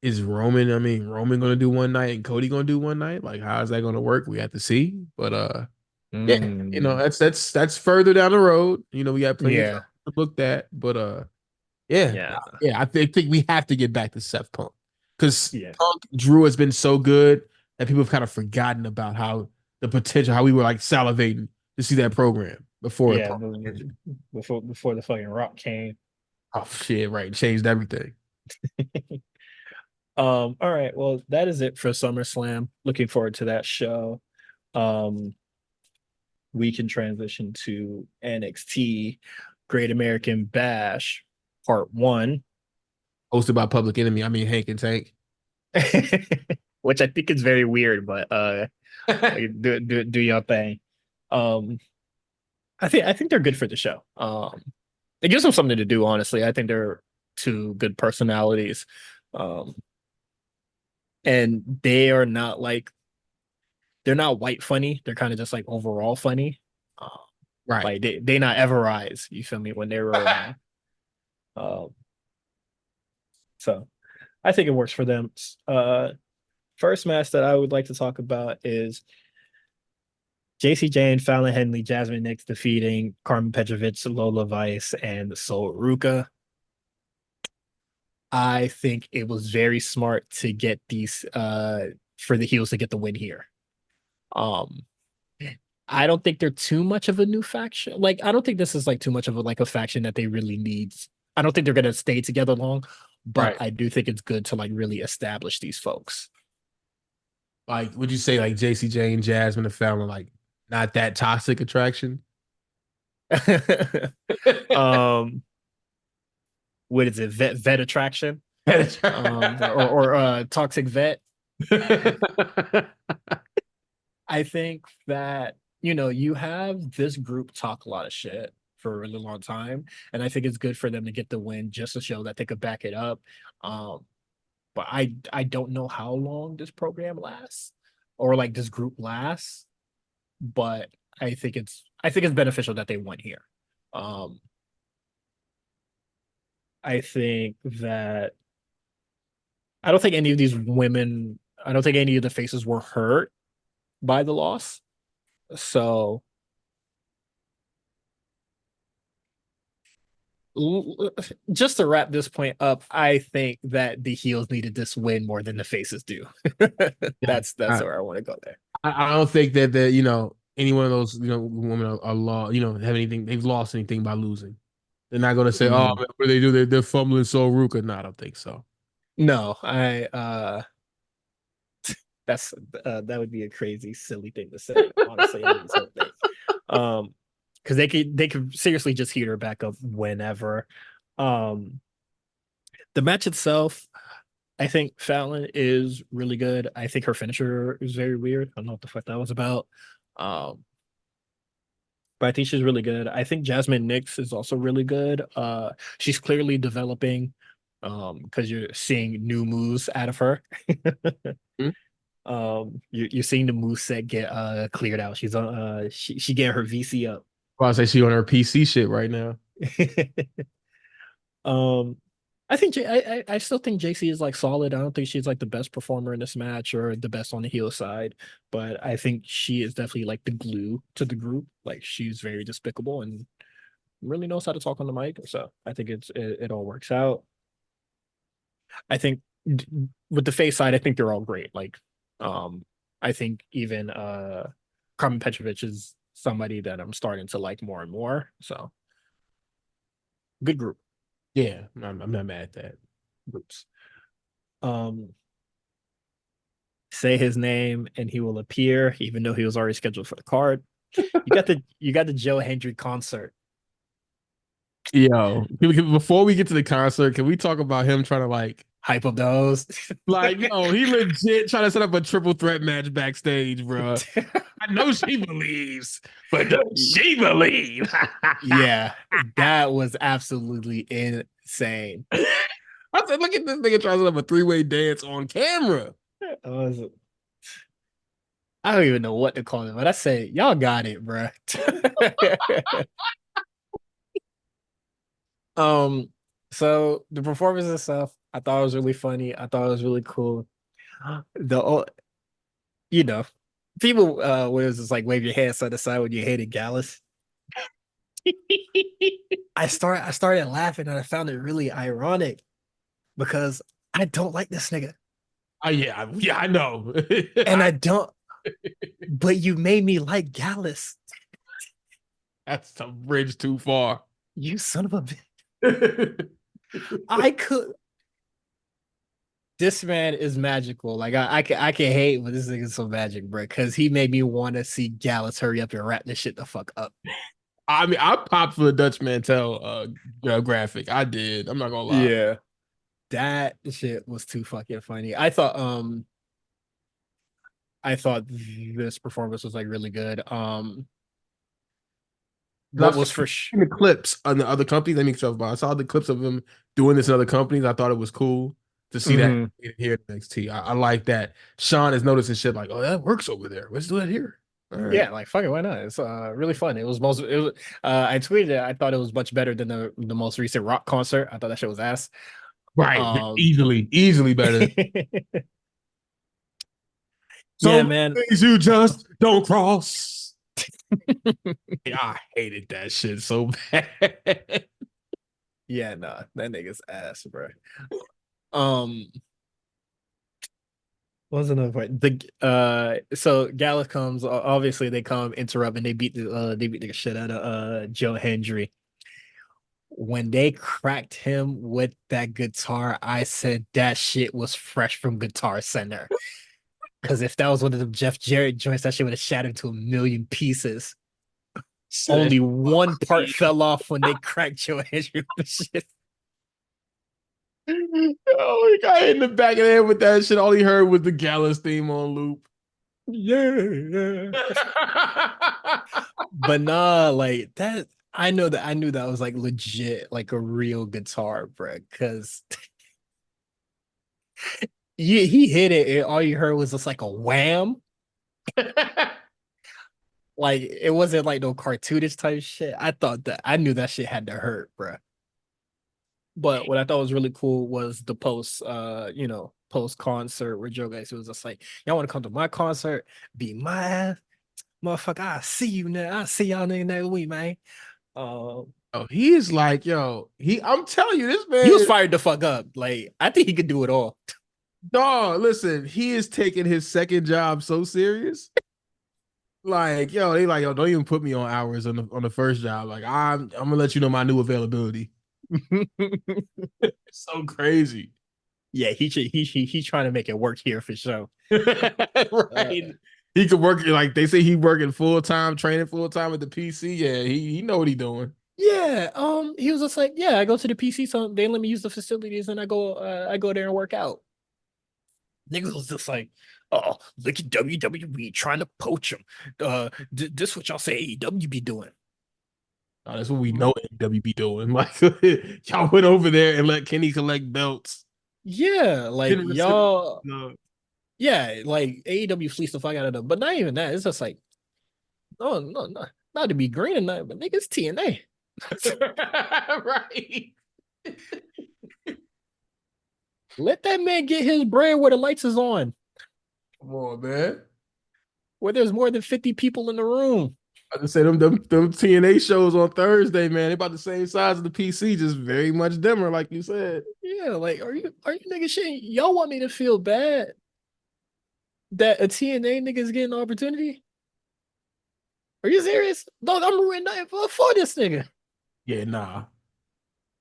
[SPEAKER 2] Is Roman, I mean, Roman gonna do one night and Cody gonna do one night? Like, how is that gonna work? We have to see. But yeah,
[SPEAKER 1] Mm,
[SPEAKER 2] that's further down the road. We got plenty of time
[SPEAKER 1] yeah,
[SPEAKER 2] to book that. But yeah,
[SPEAKER 1] yeah,
[SPEAKER 2] yeah, I think we have to get back to Seth Punk because
[SPEAKER 1] yeah,
[SPEAKER 2] Punk Drew has been so good that people have kind of forgotten about how the potential, how we were like salivating to see that program before
[SPEAKER 1] yeah.
[SPEAKER 2] Punk ended.
[SPEAKER 1] Before the fucking Rock came.
[SPEAKER 2] Oh shit, right, changed everything.
[SPEAKER 1] All right. Well, that is it for SummerSlam. Looking forward to that show. Um, we can transition to NXT Great American Bash Part One,
[SPEAKER 2] Hosted by Public Enemy. I mean Hank and Tank.
[SPEAKER 1] which I think is very weird, but do your thing. Um, I think they're good for the show. It gives them something to do. Honestly, I think they're two good personalities. Um, and they are not like they're not white funny. They're kind of just like overall funny. Uh,
[SPEAKER 2] Right.
[SPEAKER 1] like they not ever rise. You feel me when they were around. Um, so I think it works for them. First match that I would like to talk about is JC Jane, Fallon Henley, Jasmine Nix defeating Carmen Petrovic, Lola Vice, and Sol Ruka. I think it was very smart to get these for the heels to get the win here. Um, I don't think they're too much of a new faction. Like, I don't think this is like too much of a faction that they really need. I don't think they're gonna stay together long, but
[SPEAKER 2] Right.
[SPEAKER 1] I do think it's good to like really establish these folks.
[SPEAKER 2] Like, would you say like JC Jane, Jasmine, and Fallon, like not that toxic attraction?
[SPEAKER 1] um, what is it? Vet attraction? Or toxic vet. I think that you have this group talk a lot of shit for a really long time, and I think it's good for them to get the win just to show that they could back it up. Um, but I don't know how long this program lasts or like this group lasts, but I think it's beneficial that they won here. Um, I think that I don't think any of these women, I don't think any of the faces were hurt by the loss. So just to wrap this point up, I think that the heels needed this win more than the faces do.
[SPEAKER 2] Yeah.
[SPEAKER 1] That's where I want to go there.
[SPEAKER 2] I don't think that any one of those women are law have anything, they've lost anything by losing. They're not going to say, oh
[SPEAKER 1] Mm,
[SPEAKER 2] man, what do they do, they're fumbling so Ruka. No, I don't think so.
[SPEAKER 1] no, I that's that would be a crazy silly thing to say. Honestly, I just don't think. Um, because they could seriously just heat her back up whenever. Um, the match itself, I think Fallon is really good. I think her finisher is very weird. I don't know what the fuck that was about. Um, but I think she's really good. I think Jasmine Nix is also really good. She's clearly developing because you're seeing new moves out of her.
[SPEAKER 2] Hmm?
[SPEAKER 1] You're seeing the move set get cleared out. She's on she getting her VC up.
[SPEAKER 2] Well, I say she on her PC shit right now.
[SPEAKER 1] um I think I still think JC is like solid. I don't think she's like the best performer in this match or the best on the heel side, but I think she is definitely like the glue to the group. Like she's very despicable and really knows how to talk on the mic. So I think it all works out. I think with the face side, I think they're all great. Like, um, I think even Carmen Petrovich is somebody that I'm starting to like more and more. So good group
[SPEAKER 2] Yeah, I'm not mad at that.
[SPEAKER 1] groups. Um, say his name and he will appear, even though he was already scheduled for the card. You got the Joe Hendry concert.
[SPEAKER 2] Yo, before we get to the concert, can we talk about him trying to
[SPEAKER 1] Hype of those.
[SPEAKER 2] yo, he legit trying to set up a triple threat match backstage, bro. I know she believes, but does she believe?
[SPEAKER 1] Yeah, that was absolutely insane.
[SPEAKER 2] I said, look at this nigga trying to set up a three-way dance on camera.
[SPEAKER 1] Was, I don't even know what to call it, but I say y'all got it, bro. um, so the performance itself, I thought it was really funny. I thought it was really cool. The you know, people where it's just like wave your hands side to side when you hated Gallus. I started laughing and I found it really ironic because I don't like this nigga.
[SPEAKER 2] Yeah, I know.
[SPEAKER 1] And I don't, but you made me like Gallus.
[SPEAKER 2] That's the bridge too far.
[SPEAKER 1] You son of a bitch. I could. This man is magical. Like I can hate, but this nigga's so magic, bro. Because he made me want to see Gallus hurry up and wrap this shit the fuck up.
[SPEAKER 2] I mean, I popped for the Dutch Mantel graphic. I did. I'm not gonna lie.
[SPEAKER 1] Yeah, that shit was too fucking funny. I thought this performance was like really good. What
[SPEAKER 2] I've
[SPEAKER 1] was for
[SPEAKER 2] seen the clips on the other companies. Let me talk about. I saw the clips of him doing this in other companies. I thought it was cool to see that
[SPEAKER 1] hmm
[SPEAKER 2] here at NXT. I like that. Sean is noticing shit like, oh, that works over there. Let's do that here. All right.
[SPEAKER 1] Yeah, like fuck it, why not? It's really fun. I tweeted it. I thought it was much better than the most recent rock concert. I thought that shit was ass.
[SPEAKER 2] Right.
[SPEAKER 1] Um
[SPEAKER 2] Easily better.
[SPEAKER 1] yeah,
[SPEAKER 2] Some
[SPEAKER 1] man.
[SPEAKER 2] things you just don't cross. Yeah, I hated that shit so bad.
[SPEAKER 1] Yeah, nah, that nigga's ass, bro. Um, what was another point? So Gallus comes. Obviously, they come interrupt and they beat the shit out of Joe Hendry. When they cracked him with that guitar, I said that shit was fresh from Guitar Center. Because if that was one of the Jeff Jarrett joints, that shit would have shattered to a million pieces.
[SPEAKER 2] Shit.
[SPEAKER 1] Only one part fell off when they cracked Joe Hendry with the shit.
[SPEAKER 2] Oh, he got hit in the back of the head with that shit. All he heard was the Gallus theme on loop.
[SPEAKER 1] Yeah. But nah, like that. I knew that was like legit, like a real guitar, bro. Because he hit it, and all you heard was just like a wham. Like it wasn't like no cartoonish type shit. I knew that shit had to hurt, bro. But what I thought was really cool was the post concert where Joe Gacy was just like, "Y'all want to come to my concert? Be my ass, motherfucker. I see you now. I see y'all next week, man." Um,
[SPEAKER 2] Oh, he is like, yo, I'm telling you, this
[SPEAKER 1] he
[SPEAKER 2] man
[SPEAKER 1] was
[SPEAKER 2] is
[SPEAKER 1] fired the fuck up. Like I think he could do it all.
[SPEAKER 2] dog. Listen, he is taking his second job so serious. Like, yo, they like, yo, don't even put me on hours on the first job. Like, I'm gonna let you know my new availability. It's so crazy.
[SPEAKER 1] Yeah, he's trying to make it work here for sure. Uh,
[SPEAKER 2] Right. He could work like they say he working full time, training full time at the PC. Yeah, he know what he doing.
[SPEAKER 1] yeah, he was just like, yeah, I go to the PC, so they let me use the facilities, and I go there and work out. Niggas was just like, oh, look at WWE trying to poach him. This what y'all say AEW be doing.
[SPEAKER 2] Oh, that's what we know AEW be doing. Like y'all went over there and let Kenny collect belts.
[SPEAKER 1] Yeah, like
[SPEAKER 2] Didn't receive
[SPEAKER 1] y'all,
[SPEAKER 2] no.
[SPEAKER 1] yeah, like AEW fleeced the fuck out of them. But not even that. It's just like, no, no, no, not to be green or nothing, but niggas TNA.
[SPEAKER 2] Right.
[SPEAKER 1] Let that man get his bread where the lights is on,
[SPEAKER 2] Come on, man.
[SPEAKER 1] where there's more than 50 people in the room.
[SPEAKER 2] I say them TNA shows on Thursday, man. They about the same size as the PC, just very much dimmer, like you said.
[SPEAKER 1] Yeah, like are you niggas shit? Y'all want me to feel bad that a TNA nigga is getting an opportunity? Are you serious? Dog, I'm ruining nothing for this nigga.
[SPEAKER 2] Yeah, nah.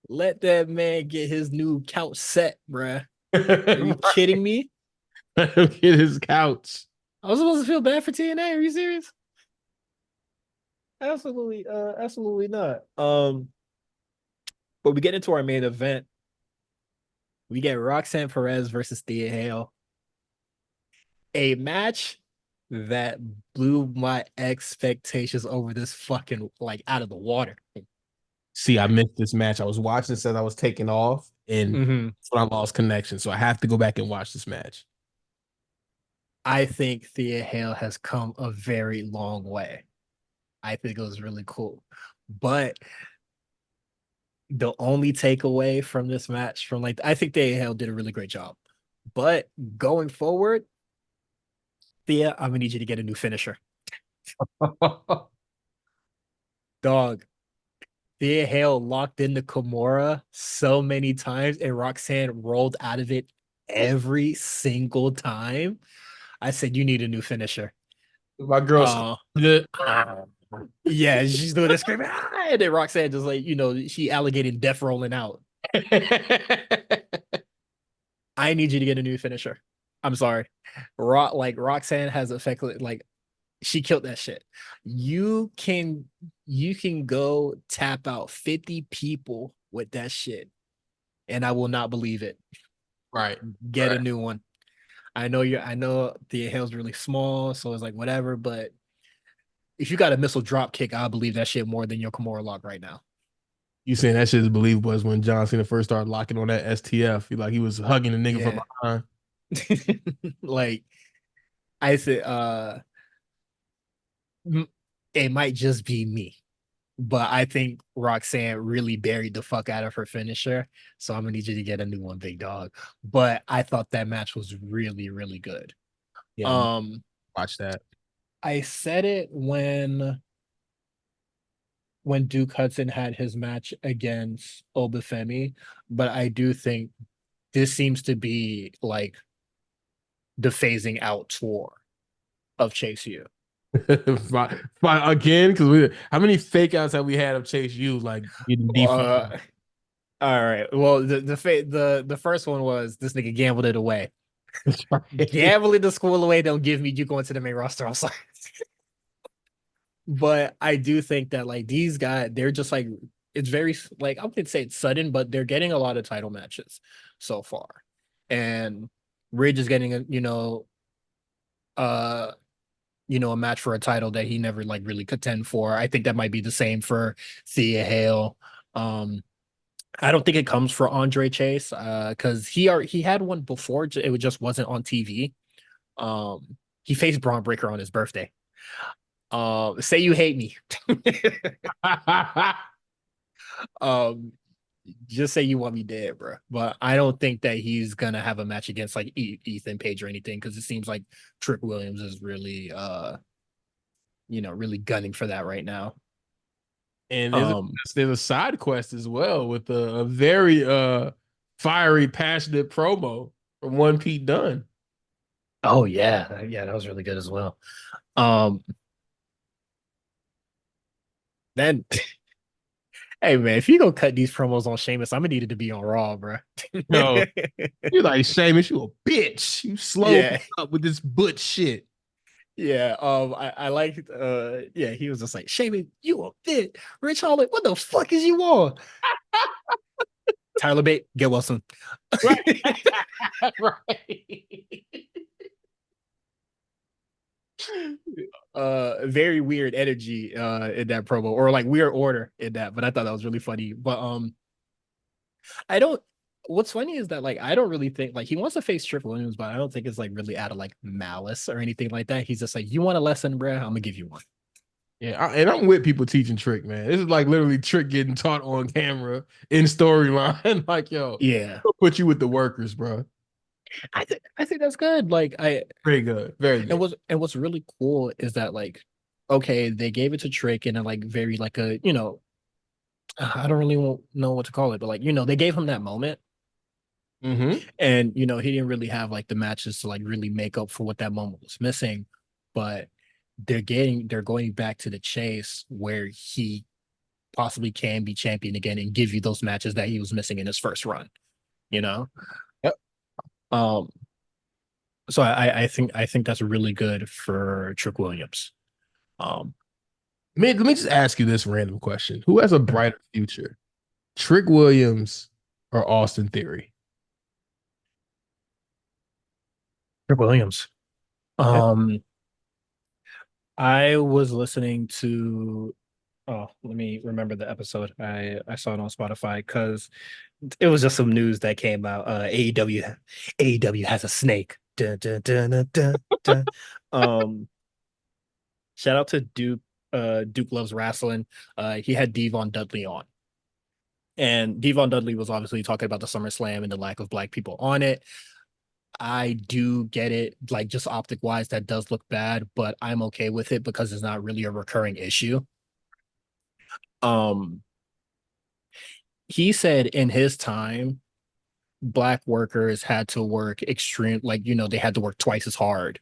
[SPEAKER 1] Let that man get his new couch set, bruh. Are you
[SPEAKER 2] Right.
[SPEAKER 1] kidding me?
[SPEAKER 2] Let him get his couch.
[SPEAKER 1] I was supposed to feel bad for TNA. Are you serious? Absolutely, absolutely not. But we get into our main event. We get Roxanne Perez versus Thea Hale. A match that blew my expectations over this fucking like out of the water.
[SPEAKER 2] See, I missed this match. I was watching this as I was taking off, and
[SPEAKER 1] Mm-hmm.
[SPEAKER 2] that's when I lost connection. So I have to go back and watch this match.
[SPEAKER 1] I think Thea Hale has come a very long way. I think it was really cool. But the only takeaway from this match, from like, I think Thea Hale did a really great job. But going forward, Thea, I'm gonna need you to get a new finisher. Dog, Thea Hale locked in the Kimura so many times, and Roxanne rolled out of it every single time. I said, you need a new finisher.
[SPEAKER 2] My girl,
[SPEAKER 1] Uh,
[SPEAKER 2] good.
[SPEAKER 1] yeah, she's doing that screaming, and then Roxanne just like, she alligating death rolling out. I need you to get a new finisher. I'm sorry. Roxanne has effectively like she killed that shit. You can you can go tap out 50 people with that shit, and I will not believe it.
[SPEAKER 2] Right,
[SPEAKER 1] Get a
[SPEAKER 2] right.
[SPEAKER 1] new one. I know the hell's really small, so it's like whatever, but if you got a missile drop kick, I believe that shit more than your Kimura lock right now.
[SPEAKER 2] You saying that shit is believable as when John Cena first started locking on that STF. He was hugging the nigga from
[SPEAKER 1] Yeah.
[SPEAKER 2] behind.
[SPEAKER 1] Like I said, it might just be me, but I think Roxanne really buried the fuck out of her finisher. So I'm gonna need you to get a new one, big dog. But I thought that match was really, really good.
[SPEAKER 2] Yeah,
[SPEAKER 1] Um,
[SPEAKER 2] watch that.
[SPEAKER 1] I said it when Duke Hudson had his match against Obafemi, but I do think this seems to be like the phasing out tour of Chase U.
[SPEAKER 2] Again, because how many fake outs have we had of Chase U like getting
[SPEAKER 1] Uh,
[SPEAKER 2] defunct?
[SPEAKER 1] all right. Well, the first one was this nigga gambled it away.
[SPEAKER 2] Right.
[SPEAKER 1] Gambling the school away don't give me you going to the main roster. I'm sorry. But I do think that like these guys, they're just like it's very like I wouldn't say it's sudden, but they're getting a lot of title matches so far. And Ridge is getting uh a match for a title that he never like really contend for. I think that might be the same for Thea Hale. Um I don't think it comes for Andre Chase because he had one before, it just wasn't on TV. He faced Braun Breaker on his birthday. Say you hate me. um, just say you want me dead, bro. But I don't think that he's gonna have a match against like Ethan Page or anything because it seems like Trick Williams is really really gunning for that right now.
[SPEAKER 2] And
[SPEAKER 1] Um,
[SPEAKER 2] there's a side quest as well with a very fiery, passionate promo from One Pete Dunne.
[SPEAKER 1] oh yeah, that was really good as well. Um, then hey man, if you go cut these promos on Sheamus, I'm gonna need it to be on Raw, bro.
[SPEAKER 2] No, you're like Seamus, you a bitch. You slow me
[SPEAKER 1] Yeah,
[SPEAKER 2] up with this butch shit.
[SPEAKER 1] yeah. I like yeah, he was just like, Sheamus, you a fit. Rich Holland, what the fuck is you on? Tyler Bate, get Wilson.
[SPEAKER 2] Right. Right.
[SPEAKER 1] Very weird energy in that promo, or like weird order in that, but I thought that was really funny. But I don't what's funny is that like I don't really think like he wants to face Trick Williams, but I don't think it's like really out of like malice or anything like that. He's just like, you want a lesson, bruh? I'm gonna give you one.
[SPEAKER 2] Yeah, and I'm with people teaching Trick, man. This is like literally Trick getting taught on camera in storyline. Like, yo,
[SPEAKER 1] Yeah.
[SPEAKER 2] I'll put you with the workers, bro.
[SPEAKER 1] I think that's good. Like I
[SPEAKER 2] Very good, very
[SPEAKER 1] and
[SPEAKER 2] good.
[SPEAKER 1] what's really cool is that like okay, they gave it to Trick in a like very like a, I don't really know what to call it, but like, they gave him that moment.
[SPEAKER 2] Mm-hmm.
[SPEAKER 1] And, he didn't really have like the matches to like really make up for what that moment was missing. But they're going back to the chase where he possibly can be champion again and give you those matches that he was missing in his first run, you know?
[SPEAKER 2] Yep.
[SPEAKER 1] Um, so I think that's really good for Trick Williams. Um,
[SPEAKER 2] Let me just ask you this random question: Who has a brighter future, Trick Williams or Austin Theory?
[SPEAKER 1] Trick Williams.
[SPEAKER 2] Yeah.
[SPEAKER 1] Um, I was listening to let me remember the episode. I saw it on Spotify because it was just some news that came out. AEW has a snake. Dun, dun, dun, dun, dun, dun. Um, Shout out to Duke. Duke loves wrestling. He had Devon Dudley on, and Devon Dudley was obviously talking about the Summerslam and the lack of black people on it. I do get it, like just optic wise, that does look bad, but I'm okay with it because it's not really a recurring issue. Um, he said in his time, black workers had to work extreme, like they had to work twice as hard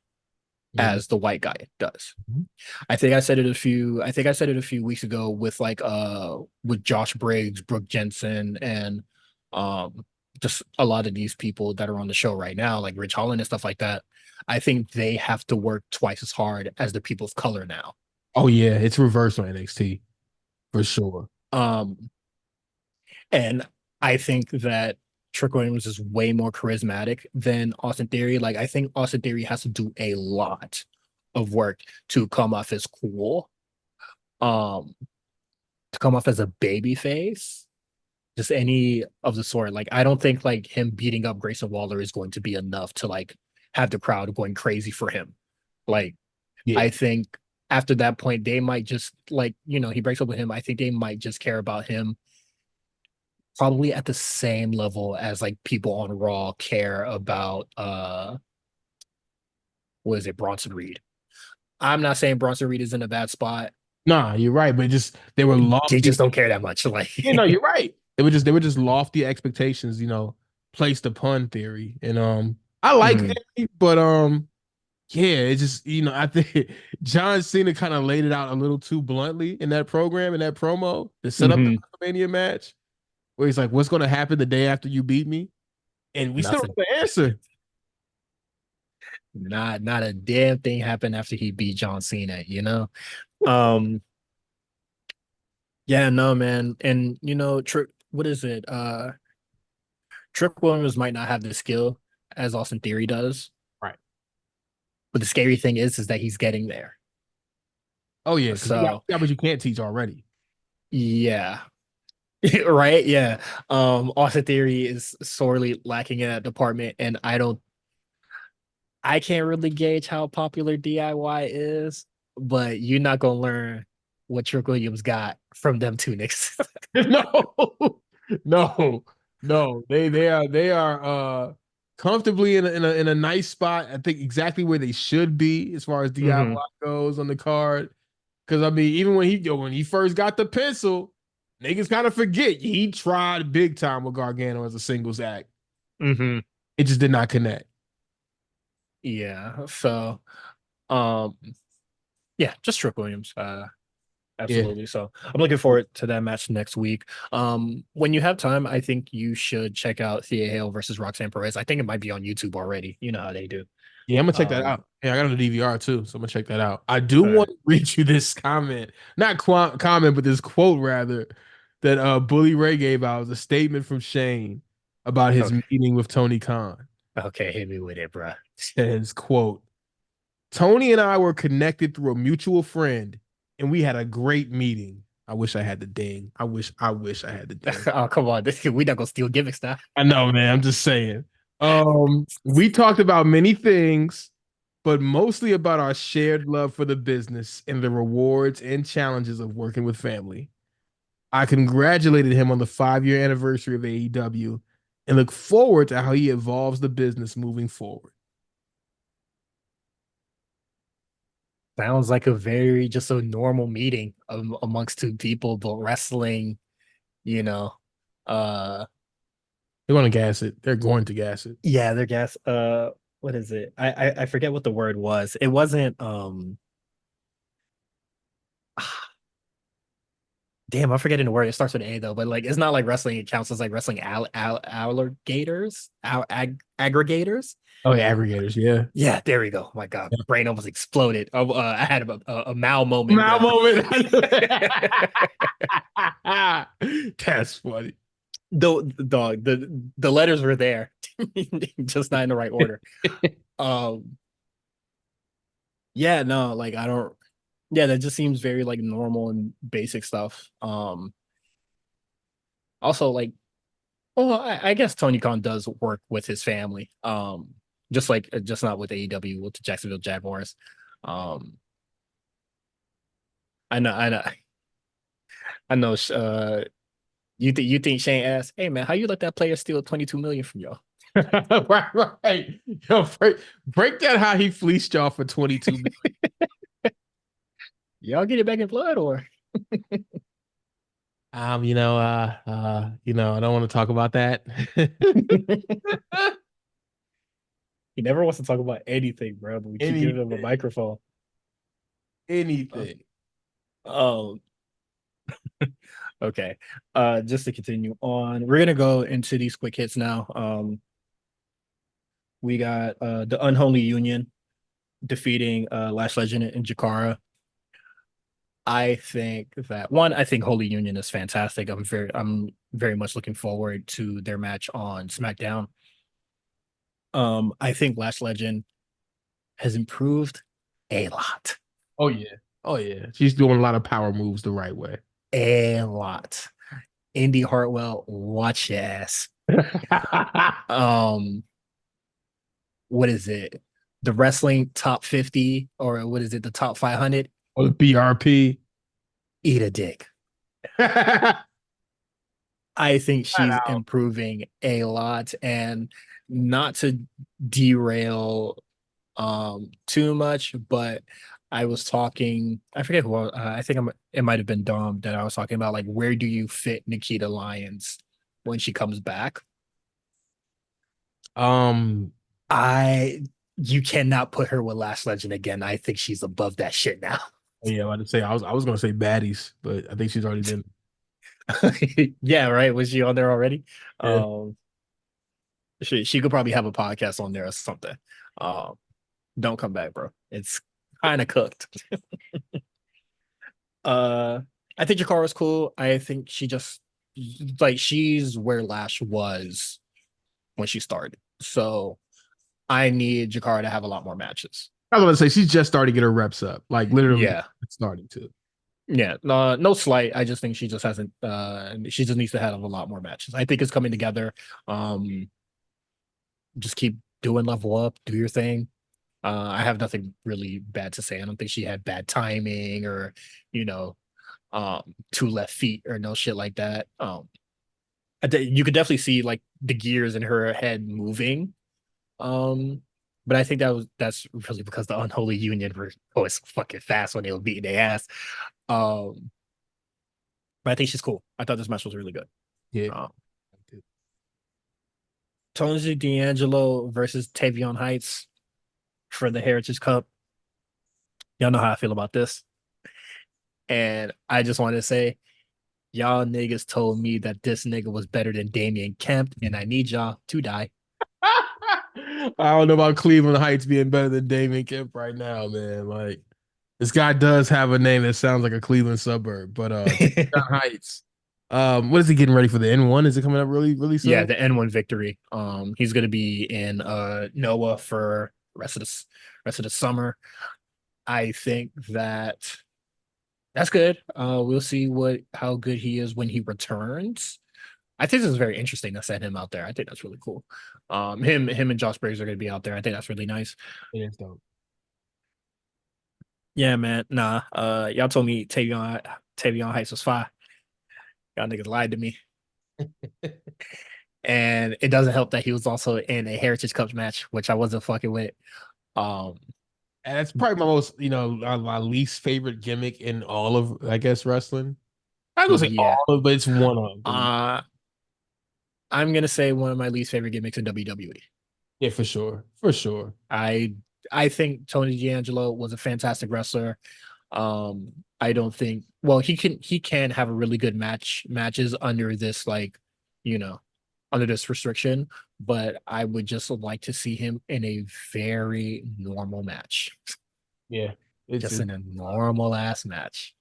[SPEAKER 2] Mhm.
[SPEAKER 1] as the white guy does. I think I said it a few weeks ago with like with Josh Briggs, Brooke Jensen, and um just a lot of these people that are on the show right now, like Rich Holland and stuff like that. I think they have to work twice as hard as the people of color now.
[SPEAKER 2] Oh yeah, it's reversed on NXT for sure.
[SPEAKER 1] Um and I think that Trick Williams is way more charismatic than Austin Theory. Like I think Austin Theory has to do a lot of work to come off as cool. Um to come off as a baby face, just any of the sort. Like, I don't think like him beating up Grayson Waller is going to be enough to like have the crowd going crazy for him. Like,
[SPEAKER 2] Yeah.
[SPEAKER 1] I think after that point, they might just like, he breaks up with him. I think they might just care about him probably at the same level as like people on Raw care about what is it, Bronson Reed. I'm not saying Bronson Reed is in a bad spot.
[SPEAKER 2] Nah, you're right, but just they were
[SPEAKER 1] They
[SPEAKER 2] lofty.
[SPEAKER 1] just don't care that much.
[SPEAKER 2] Yeah, no,
[SPEAKER 1] Like,
[SPEAKER 2] you're right. They were just lofty expectations, placed upon Theory. And I like
[SPEAKER 1] mhm,
[SPEAKER 2] Theory, but yeah, it's just, I think John Cena kind of laid it out a little too bluntly in that program, in that promo, to set up the
[SPEAKER 1] mhm,
[SPEAKER 2] WrestleMania match, where he's like, what's gonna happen the day after you beat me? And we still don't
[SPEAKER 1] nothing.
[SPEAKER 2] know the answer.
[SPEAKER 1] Not a damn thing happened after he beat John Cena. Um, yeah, no, man. And Trick, what is it? Trick Williams might not have the skill as Austin Theory does,
[SPEAKER 2] Right.
[SPEAKER 1] but the scary thing is that he's getting there.
[SPEAKER 2] Oh yeah, because
[SPEAKER 1] So
[SPEAKER 2] you got what you can't teach already.
[SPEAKER 1] yeah. Right? Yeah. Austin Theory is sorely lacking in that department, and I can't really gauge how popular DIY is, but you're not gonna learn what Trick Williams got from them two niggas.
[SPEAKER 2] No, no, no. They are comfortably in a nice spot. I think exactly where they should be as far as
[SPEAKER 1] Hmm.
[SPEAKER 2] DIY goes on the card. Because I mean, even when he first got the pencil, niggas kind of forget he tried big time with Gargano as a singles act.
[SPEAKER 1] Hmm.
[SPEAKER 2] It just did not connect.
[SPEAKER 1] Yeah. So, um, yeah, just Trick Williams.
[SPEAKER 2] Yeah,
[SPEAKER 1] Absolutely. So I'm looking forward to that match next week. When you have time, I think you should check out Thea Hale versus Roxanne Perez. I think it might be on YouTube already. You know how they do.
[SPEAKER 2] yeah. I'm gonna check that
[SPEAKER 1] Um,
[SPEAKER 2] out. Yeah, I got it on the DVR too, so I'm gonna check that out. I do
[SPEAKER 1] all
[SPEAKER 2] want
[SPEAKER 1] right.
[SPEAKER 2] to read you this comment, not comment, but this quote rather that Bully Ray gave out. It was a statement from Shane about his
[SPEAKER 1] Okay.
[SPEAKER 2] meeting with Tony Khan.
[SPEAKER 1] Okay, hit me with it, bro.
[SPEAKER 2] Says, quote, Tony and I were connected through a mutual friend, and we had a great meeting. I wish I had the ding. I wish I had the ding.
[SPEAKER 1] Oh, come on. We not gonna steal gimmicks now.
[SPEAKER 2] I know, man. I'm just saying. We talked about many things, but mostly about our shared love for the business and the rewards and challenges of working with family. I congratulated him on the 5-year anniversary of AEW and look forward to how he evolves the business moving forward.
[SPEAKER 1] Sounds like a very just a normal meeting amongst two people, but wrestling, you know, uh,
[SPEAKER 2] They're going to gas it. They're going to gas it.
[SPEAKER 1] yeah, their gas. What is it? I forget what the word was. It wasn't damn, I'm forgetting the word. It starts with A though, but like it's not like wrestling. It counts as like wrestling alligators, aggregators.
[SPEAKER 2] Oh, yeah, aggregators. Yeah.
[SPEAKER 1] Yeah, there we go. My God, brain almost exploded. I had a Mal moment
[SPEAKER 2] Mal
[SPEAKER 1] there.
[SPEAKER 2] moment. That's funny.
[SPEAKER 1] The letters were there, just not in the right order. Um, yeah, no, like I don't. Yeah, that just seems very like normal and basic stuff. Also like, well, I guess Tony Khan does work with his family. Just like just not with AEW, with the Jacksonville Jaguars. Um, I know, I know. You think Shane asked, "Hey man, how you let that player steal 22 million from y'all?
[SPEAKER 2] Right, right. Yo, break down how he fleeced y'all for 22 million.
[SPEAKER 1] Y'all get it back in blood or?"
[SPEAKER 2] I don't want to talk about that.
[SPEAKER 1] He never wants to talk about anything, bro. But we keep giving him a
[SPEAKER 2] Anything.
[SPEAKER 1] microphone. Uh,
[SPEAKER 2] Anything.
[SPEAKER 1] Oh, okay. Just to continue on, we're gonna go into these quick hits now. We got the Unholy Union defeating Lash Legend and Jakara. I think that one, I think Holy Union is fantastic. I'm very much looking forward to their match on SmackDown. I think Lash Legend has improved a lot.
[SPEAKER 2] Oh yeah. Oh yeah. She's doing a lot of power moves the right way.
[SPEAKER 1] A lot. Indy Hartwell, watch your ass. Um, what is it? The wrestling top 50, or what is it, the top 500?
[SPEAKER 2] Or the BRP.
[SPEAKER 1] Eat a dick.
[SPEAKER 2] Flat
[SPEAKER 1] I think she's
[SPEAKER 2] out.
[SPEAKER 1] improving a lot, and not to derail too much, but I was talking, I forget who I think it might have been Dom that I was talking about, like where do you fit Nikita Lyons when she comes back?
[SPEAKER 2] Um,
[SPEAKER 1] I You cannot put her with Last Legend again. I think she's above that shit now.
[SPEAKER 2] yeah, I to say I was gonna say baddies, but I think she's already been.
[SPEAKER 1] Yeah, right. Was she on there already?
[SPEAKER 2] Yeah.
[SPEAKER 1] Um, she could probably have a podcast on there or something. Um, don't come back, bro. It's kind of cooked. Uh, I think Jakara's cool. I think she just like she's where Lash was when she started. So I need Jakara to have a lot more matches.
[SPEAKER 2] I was gonna say she's just starting to get her reps up, like literally
[SPEAKER 1] Yeah.
[SPEAKER 2] starting to.
[SPEAKER 1] Yeah, no, no slight. I just think she just hasn't. She just needs to have a lot more matches. I think it's coming together. Um, just keep doing level up, do your thing. I have nothing really bad to say. I don't think she had bad timing or, you know, two left feet or no shit like that. You could definitely see like the gears in her head moving. Um, but I think that's really because the unholy union were always fucking fast when they were beating their ass. Um, but I think she's cool. I thought this match was really good.
[SPEAKER 2] Yeah.
[SPEAKER 1] Um, Tony D'Angelo versus Tavion Heights for the Heritage Cup. Y'all know how I feel about this. And I just want to say, y'all niggas told me that this nigga was better than Damian Kemp, and I need y'all to die.
[SPEAKER 2] I don't know about Cleveland Heights being better than Damien Kemp right now, man. Like this guy does have a name that sounds like a Cleveland suburb, but Tavion Heights. What is he getting ready for the N1? Is it coming up really, really
[SPEAKER 1] Yeah,
[SPEAKER 2] soon?
[SPEAKER 1] the N1 victory. He's gonna be in Noah for rest of the summer. I think that's good. We'll see what how good he is when he returns. I think this is very interesting to set him out there. I think that's really cool. Him and Josh Briggs are going to be out there. I think that's really nice.
[SPEAKER 2] It is dope.
[SPEAKER 1] Yeah, man. Nah. Y'all told me Tavion Heights was fine. Y'all niggas lied to me, and it doesn't help that he was also in a Heritage Cup match, which I wasn't fucking with. Um,
[SPEAKER 2] And that's probably my most, my least favorite gimmick in all of, I guess, wrestling. I'm gonna say
[SPEAKER 1] Yeah.
[SPEAKER 2] all of, but it's one of them.
[SPEAKER 1] Uh I'm gonna say one of my least favorite gimmicks in WWE.
[SPEAKER 2] Yeah, for sure, for sure.
[SPEAKER 1] I I think Tony D'Angelo was a fantastic wrestler. I don't think well he can have a really good matches under this like, you know, under this restriction, but I would just like to see him in a very normal match.
[SPEAKER 2] Yeah, it's
[SPEAKER 1] Just
[SPEAKER 2] it.
[SPEAKER 1] in a normal ass match.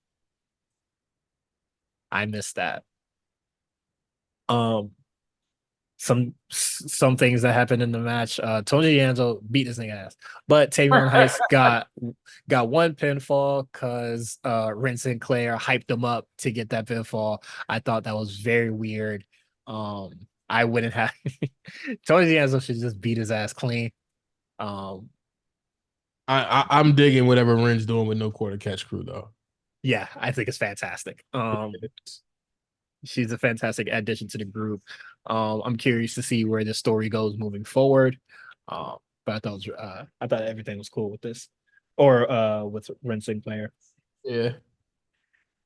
[SPEAKER 1] I miss that. Um some things that happened in the match. Tony D'Angelo beat his nigga ass, but Tavon Heist got one pinfall because Ren Sinclair hyped him up to get that pinfall. I thought that was very weird. I wouldn't have Tony D'Angelo should just beat his ass clean. Um,
[SPEAKER 2] I'm digging whatever Ren's doing with no quarter catch crew though.
[SPEAKER 1] yeah, I think it's fantastic. She's a fantastic addition to the group. I'm curious to see where the story goes moving forward. But I thought everything was cool with this, or with Ren Sinclair.
[SPEAKER 2] Yeah.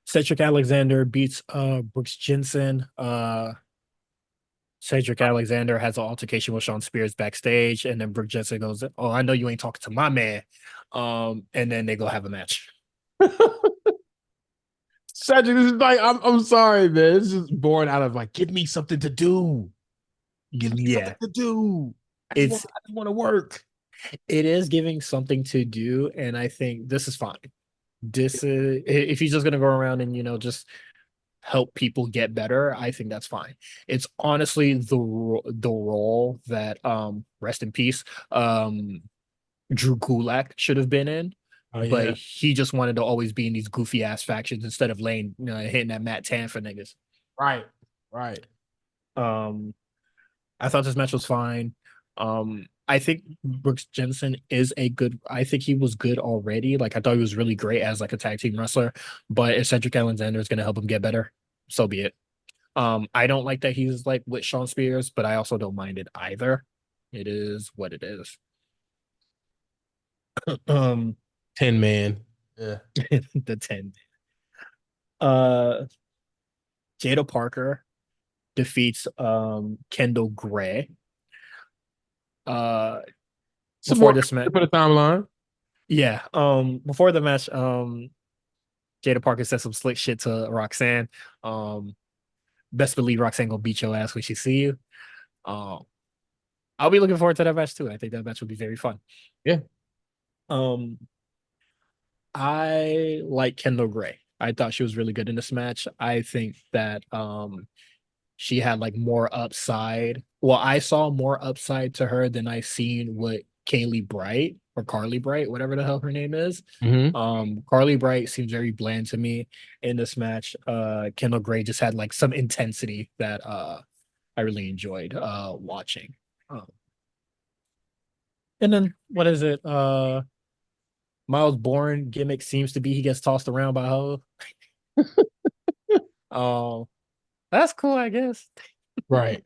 [SPEAKER 1] Cedric Alexander beats Brooks Jensen. Cedric Alexander has an altercation with Sean Spears backstage, and then Brooks Jensen goes, "Oh, I know you ain't talking to my man." And then they go have a match.
[SPEAKER 2] Cedric, this is like I'm sorry, man. This is born out of like, give me something to do. Give me something
[SPEAKER 1] Yeah,
[SPEAKER 2] to do.
[SPEAKER 1] it's
[SPEAKER 2] I just want to work.
[SPEAKER 1] it is giving something to do, and I think this is fine. This if he's just gonna go around and just help people get better, I think that's fine. It's honestly the role that rest in peace Drew Gulak should have been in,
[SPEAKER 2] Oh
[SPEAKER 1] but
[SPEAKER 2] yeah.
[SPEAKER 1] he just wanted to always be in these goofy ass factions instead of laying hitting that Matt Tan for niggas.
[SPEAKER 2] Right. Right.
[SPEAKER 1] Um, I thought this match was fine. I think Brooks Jensen is a good. I think he was good already. Like I thought he was really great as like a tag team wrestler. But if Cedric Alexander is going to help him get better, so be it. I don't like that he's like with Sean Spears, but I also don't mind it either. It is what it is. um,
[SPEAKER 2] 10 man. Yeah.
[SPEAKER 1] the 10. Uh, Jada Parker defeats Kendall Gray. Uh,
[SPEAKER 2] Some
[SPEAKER 1] before
[SPEAKER 2] more
[SPEAKER 1] this match,
[SPEAKER 2] for the timeline.
[SPEAKER 1] yeah. Before the match, Jada Parker said some slick shit to Roxanne. Um, best believe Roxanne gonna beat your ass when she see you. Um, I'll be looking forward to that match too. I think that match will be very fun.
[SPEAKER 2] Yeah.
[SPEAKER 1] Um, I like Kendall Gray. I thought she was really good in this match. I think that she had like more upside. Well, I saw more upside to her than I seen with Kaylee Bright or Carly Bright, whatever the hell her name is.
[SPEAKER 2] Hmm.
[SPEAKER 1] Carly Bright seems very bland to me in this match. Kendall Gray just had like some intensity that I really enjoyed watching. Um, and then what is it? Miles Bourne gimmick seems to be he gets tossed around by Ho. Oh, that's cool, I guess.
[SPEAKER 2] Right.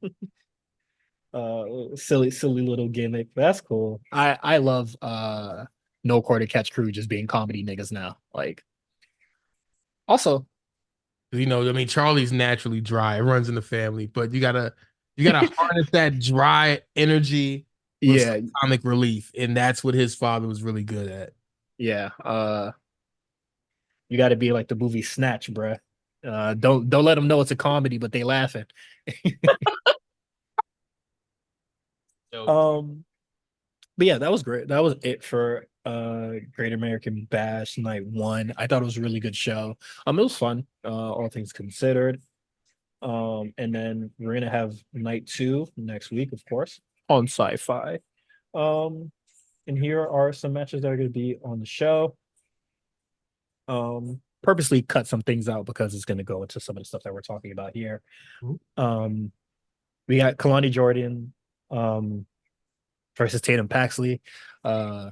[SPEAKER 1] Silly little gimmick. But that's cool. I love no quarter catch crew just being comedy niggas now. Like also,
[SPEAKER 2] I mean, Charlie's naturally dry. It runs in the family, but you gotta harness that dry energy with some
[SPEAKER 1] yeah,
[SPEAKER 2] comic relief, and that's what his father was really good at.
[SPEAKER 1] yeah. You got to be like the movie Snatch, bruh. Don't let them know it's a comedy, but they laughing.
[SPEAKER 2] So,
[SPEAKER 1] um, but yeah, that was great. That was it for Great American Bash Night One. I thought it was a really good show. It was fun, all things considered. And then we're gonna have night two next week, of course, on Sci-Fi. Um, and here are some matches that are gonna be on the show. Purposely cut some things out because it's gonna go into some of the stuff that we're talking about here. Um, we got Kalani Jordan versus Tatum Paxley. Uh,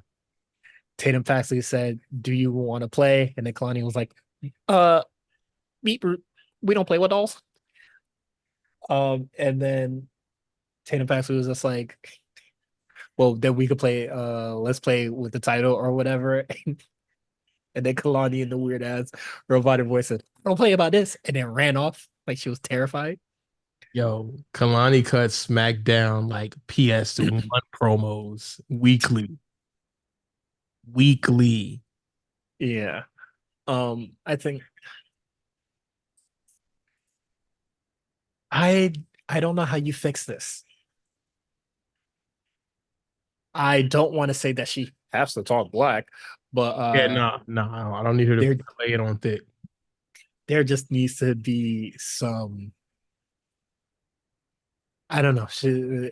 [SPEAKER 1] Tatum Paxley said, "Do you want to play?" And then Kalani was like, "Uh, beep, we don't play with dolls." And then Tatum Paxley was just like, well, then we could play let's play with the title or whatever. And then Kalani in the weird ass robotic voice said, "Don't play about this," and then ran off like she was terrified.
[SPEAKER 2] Yo, Kalani cuts SmackDown like PS1 promos weekly. Weekly.
[SPEAKER 1] Yeah. I think I I don't know how you fix this. I don't want to say that she has to talk black, but
[SPEAKER 2] Yeah, no, no, I don't need her to
[SPEAKER 1] there
[SPEAKER 2] lay it on thick.
[SPEAKER 1] there just needs to be some, I don't know,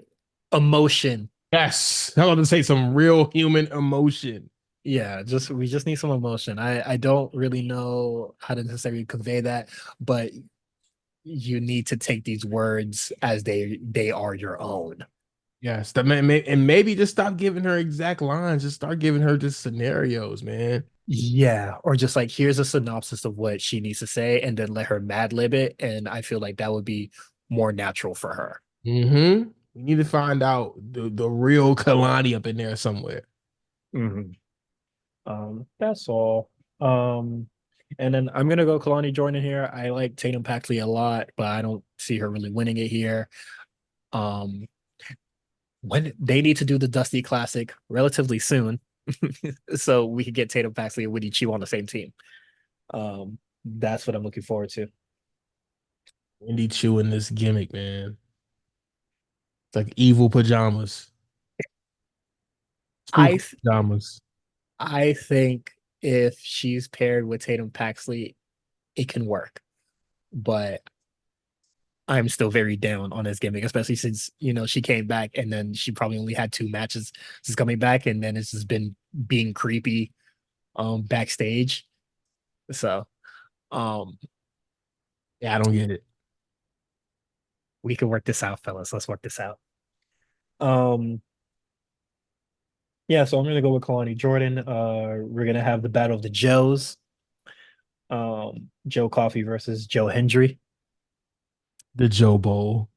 [SPEAKER 1] emotion.
[SPEAKER 2] Yes. I'm about to say some real human emotion.
[SPEAKER 1] Yeah, just we just need some emotion. I don't really know how to necessarily convey that, but you need to take these words as they are your own.
[SPEAKER 2] Yes, and maybe just stop giving her exact lines. Just start giving her just scenarios, man.
[SPEAKER 1] Yeah, or just like here's a synopsis of what she needs to say, and then let her mad lib it, and I feel like that would be more natural for her.
[SPEAKER 2] We need to find out the real Kalani up in there somewhere.
[SPEAKER 1] Hmm. That's all. Um, and then I'm gonna go Kalani Jordan here. I like Tatum Paxley a lot, but I don't see her really winning it here. Um, when they need to do the Dusty Classic relatively soon, so we could get Tatum Paxley and Woody Chu on the same team. That's what I'm looking forward to.
[SPEAKER 2] Wendy chewing this gimmick, man. It's like evil pajamas,
[SPEAKER 1] I
[SPEAKER 2] spooky
[SPEAKER 1] th-
[SPEAKER 2] pajamas.
[SPEAKER 1] I think if she's paired with Tatum Paxley, it can work. But I'm still very down on this gimmick, especially since she came back and then she probably only had two matches since coming back, and then it's just been being creepy backstage. So um
[SPEAKER 2] Yeah, I don't get it.
[SPEAKER 1] we can work this out, fellas. Let's work this out. Um yeah, so I'm gonna go with Kalani Jordan. We're gonna have the battle of the Joes. Joe Coffey versus Joe Hendry.
[SPEAKER 2] The Joe Bowl.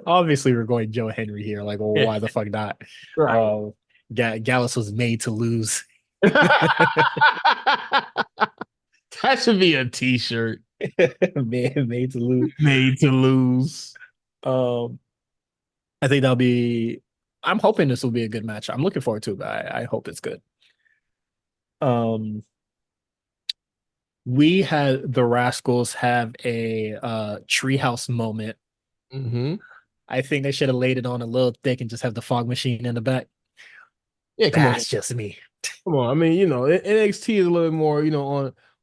[SPEAKER 1] Obviously, we're going Joe Henry here. Like, well,
[SPEAKER 2] Yeah,
[SPEAKER 1] why the fuck not?
[SPEAKER 2] right.
[SPEAKER 1] Uh, Gallus was made to lose.
[SPEAKER 2] That should be a t-shirt.
[SPEAKER 1] Made to lose.
[SPEAKER 2] Made to lose.
[SPEAKER 1] Um, I think that'll be. I'm hoping this will be a good match. I'm looking forward to it, but I hope it's good. Um, we had the Rascals have a treehouse moment.
[SPEAKER 2] Hmm.
[SPEAKER 1] I think they should have laid it on a little thick and just have the fog machine in the back.
[SPEAKER 2] Yeah, come on.
[SPEAKER 1] That's just me.
[SPEAKER 2] Come on. I mean, NXT is a little bit more,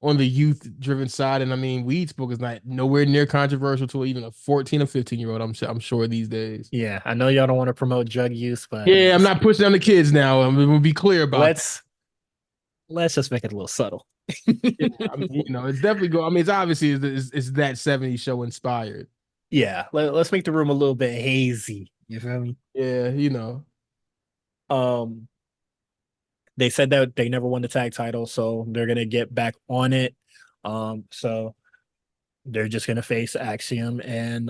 [SPEAKER 2] on the youth driven side. And I mean, Weed Spook is not nowhere near controversial to even a 14 or 15-year-old, I'm sure these days.
[SPEAKER 1] Yeah, I know y'all don't want to promote drug use, but
[SPEAKER 2] Yeah, I'm not pushing on the kids now. I mean, we'll be clear about that.
[SPEAKER 1] let's let's just make it a little subtle.
[SPEAKER 2] Yeah, I mean, it's definitely go. I mean, it's obviously it's that 70s show inspired.
[SPEAKER 1] Yeah, let's make the room a little bit hazy. You feel me?
[SPEAKER 2] Yeah,
[SPEAKER 1] Um, they said that they never won the tag title, so they're gonna get back on it. So they're just gonna face Axiom and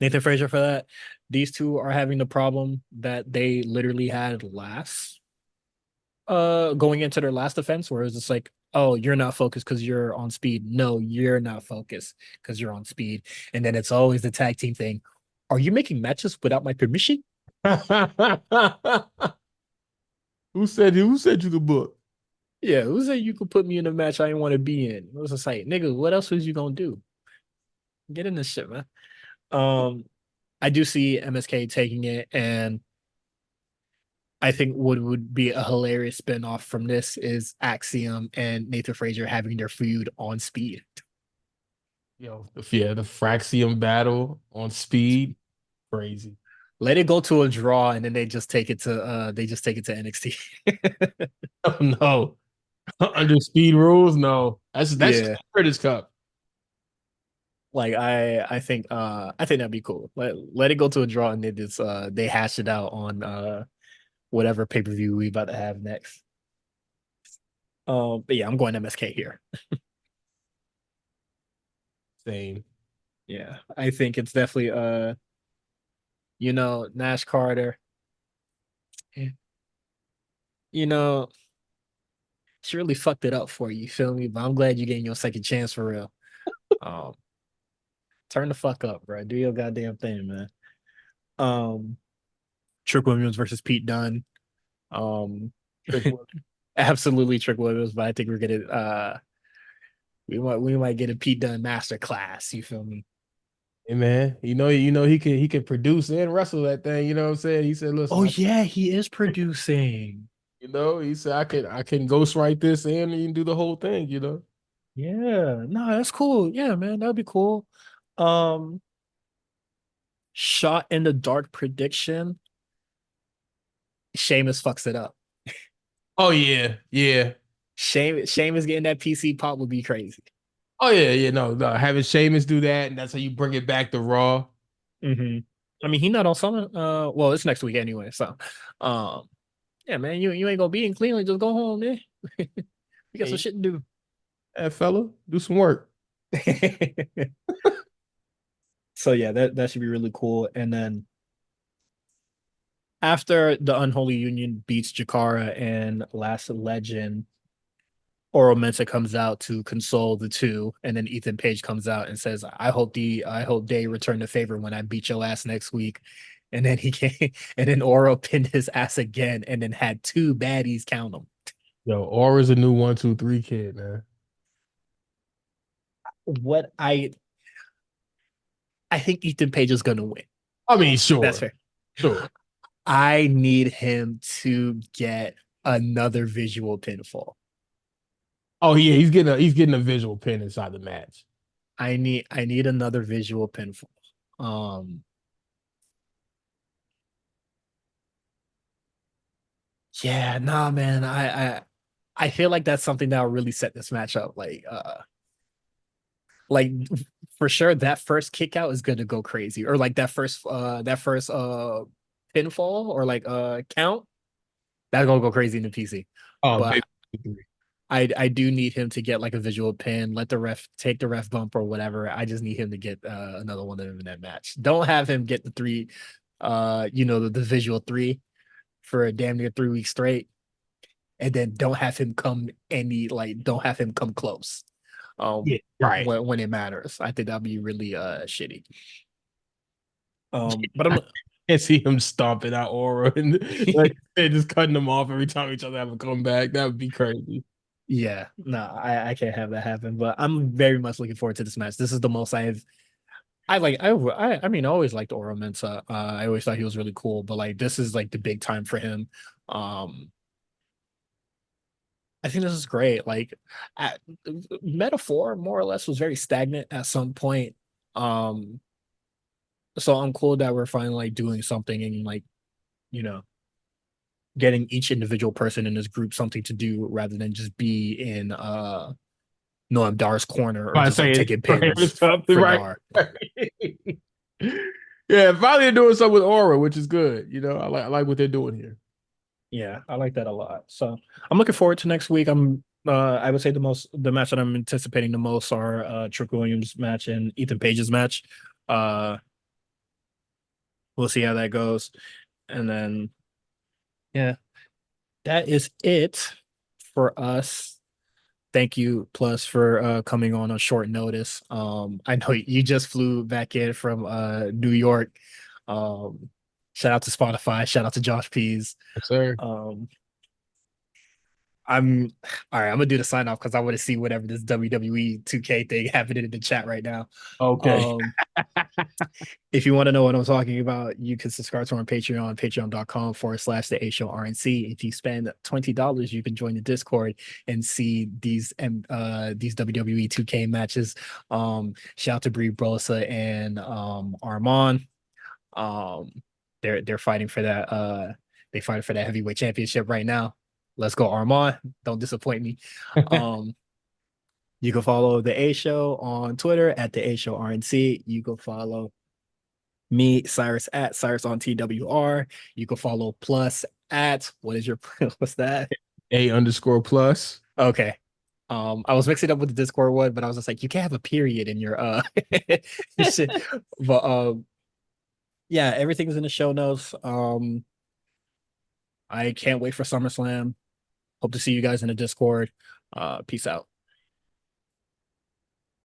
[SPEAKER 1] Nathan Frazier for that. These two are having the problem that they literally had last going into their last offense, where it's just like, oh, you're not focused because you're on speed. No, you're not focused because you're on speed. And then it's always the tag team thing. Are you making matches without my permission?
[SPEAKER 2] who said you could book?
[SPEAKER 1] Yeah, who said you could put me in a match I didn't want to be in? It was just like, nigga, what else was you gonna do? Get in this shit, man. Um, I do see MSK taking it, and I think what would be a hilarious spinoff from this is Axiom and Nathan Frazier having their feud on speed.
[SPEAKER 2] Yeah, the Fraxium battle on speed, crazy.
[SPEAKER 1] Let it go to a draw, and then they just take it to NXT.
[SPEAKER 2] Oh no, under speed rules, no. That's
[SPEAKER 1] Yeah.
[SPEAKER 2] British Cup.
[SPEAKER 1] Like I think that'd be cool. Let it go to a draw, and they hash it out on whatever pay-per-view we about to have next. But yeah, I'm going MSK here.
[SPEAKER 2] Same.
[SPEAKER 1] Yeah. I think it's definitely Nash Carter, you know, she really fucked it up for you, feel me? But I'm glad you getting your second chance for real. Um, Turn the fuck up, bro. Do your goddamn thing, man. Um, Trick Williams versus Pete Dunne. Um,
[SPEAKER 2] Trick Williams.
[SPEAKER 1] Absolutely Trick Williams, but I think we're gonna we might get a Pete Dunne master class. You feel me?
[SPEAKER 2] Hey man, he can produce and wrestle that thing. You know what I'm saying? He said, "Listen,
[SPEAKER 1] Oh yeah, he is producing.
[SPEAKER 2] he said I can ghostwrite this and you can do the whole thing. You know."
[SPEAKER 1] Yeah, no, that's cool. Yeah, man, that'd be cool. Um, Shot in the dark prediction. Sheamus fucks it up.
[SPEAKER 2] Oh yeah, yeah.
[SPEAKER 1] Sheamus getting that PC pop would be crazy.
[SPEAKER 2] Oh yeah, yeah. No, no. Having Sheamus do that, and that's how you bring it back to Raw.
[SPEAKER 1] Hmm. I mean, he not on Summer. Well, it's next week anyway. So, um, yeah, man, you ain't gonna be in Cleveland. Just go home, man. We got some
[SPEAKER 2] Hey,
[SPEAKER 1] shit to do.
[SPEAKER 2] that fella, do some work.
[SPEAKER 1] So yeah, that should be really cool. And then after the Unholy Union beats Jakara and Last Legend, Oro Mensah comes out to console the two, and then Ethan Page comes out and says, I hope they return the favor when I beat your ass next week." And then he came, and then Oro pinned his ass again, and then had two baddies count him.
[SPEAKER 2] Yo, Aura's a new 1, 2, 3 kid, man.
[SPEAKER 1] What I think Ethan Page is gonna win.
[SPEAKER 2] I mean,
[SPEAKER 1] That's
[SPEAKER 2] sure,
[SPEAKER 1] fair.
[SPEAKER 2] sure.
[SPEAKER 1] I need him to get another visual pinfall.
[SPEAKER 2] Oh yeah, he's getting a visual pin inside the match.
[SPEAKER 1] I need another visual pinfall. Um, yeah, nah, man. I feel like that's something that will really set this match up. Like for sure that first kick out is gonna go crazy. Or like that first pinfall or like count, that's gonna go crazy in the PC.
[SPEAKER 2] Baby
[SPEAKER 1] But
[SPEAKER 2] 3.
[SPEAKER 1] I do need him to get like a visual pin, let the ref take the ref bump or whatever. I just need him to get another one of them in that match. Don't have him get the three, the visual three for a damn near 3 weeks straight, and then don't have him come close.
[SPEAKER 2] Yeah, right.
[SPEAKER 1] When it matters. I think that'd be really shitty. But I'm
[SPEAKER 2] And see him stomping out Aura and like they're just cutting them off every time each other have a comeback. That would be crazy.
[SPEAKER 1] yeah, no, I can't have that happen. But I'm very much looking forward to this match. This is the most I mean I always liked Oro Mensah. I always thought he was really cool, but like this is like the big time for him. Um I think this is great. Like at, Metaphor more or less was very stagnant at some point. Um so I'm cool that we're finally like doing something and like, you know, getting each individual person in this group something to do rather than just be in Noam Dar's corner or
[SPEAKER 2] I
[SPEAKER 1] just like
[SPEAKER 2] say
[SPEAKER 1] taking
[SPEAKER 2] right,
[SPEAKER 1] pins
[SPEAKER 2] something
[SPEAKER 1] for
[SPEAKER 2] right.
[SPEAKER 1] Dar.
[SPEAKER 2] Yeah, finally they're doing something with Aura, which is good. I like what they're doing here.
[SPEAKER 1] Yeah, I like that a lot. So I'm looking forward to next week. I would say the match that I'm anticipating the most are Trick Williams match and Ethan Page's match. Uh we'll see how that goes. And then yeah, that is it for us. Thank you, Plus, for coming on short notice. I know you just flew back in from New York. Um, Shout out to Spotify. Shout out to Josh Pease.
[SPEAKER 2] Yes, sir.
[SPEAKER 1] Um, I'm all right. I'm gonna do the sign off because I want to see whatever this WWE 2K thing happening in the chat right now.
[SPEAKER 2] Okay.
[SPEAKER 1] Um, if you want to know what I'm talking about, you can subscribe to our Patreon, patreon.com/the A Show RNC. If you spend $20, you can join the Discord and see these WWE 2K matches. Shout out to Brie Brosa and Armand. Um, they're fighting for that they fighting for that heavyweight championship right now. Let's go, Armand. Don't disappoint me. Um, you can follow the A Show on Twitter at the A Show RNC. You can follow me, Cyrus at Cyrus on TWR. You can follow Plus at what is your what's that?
[SPEAKER 2] A_plus.
[SPEAKER 1] Okay. I was mixing it up with the Discord one, but I was just like, you can't have a period in your shit. But yeah, everything's in the show notes. I can't wait for SummerSlam. Hope to see you guys in the Discord. Peace out.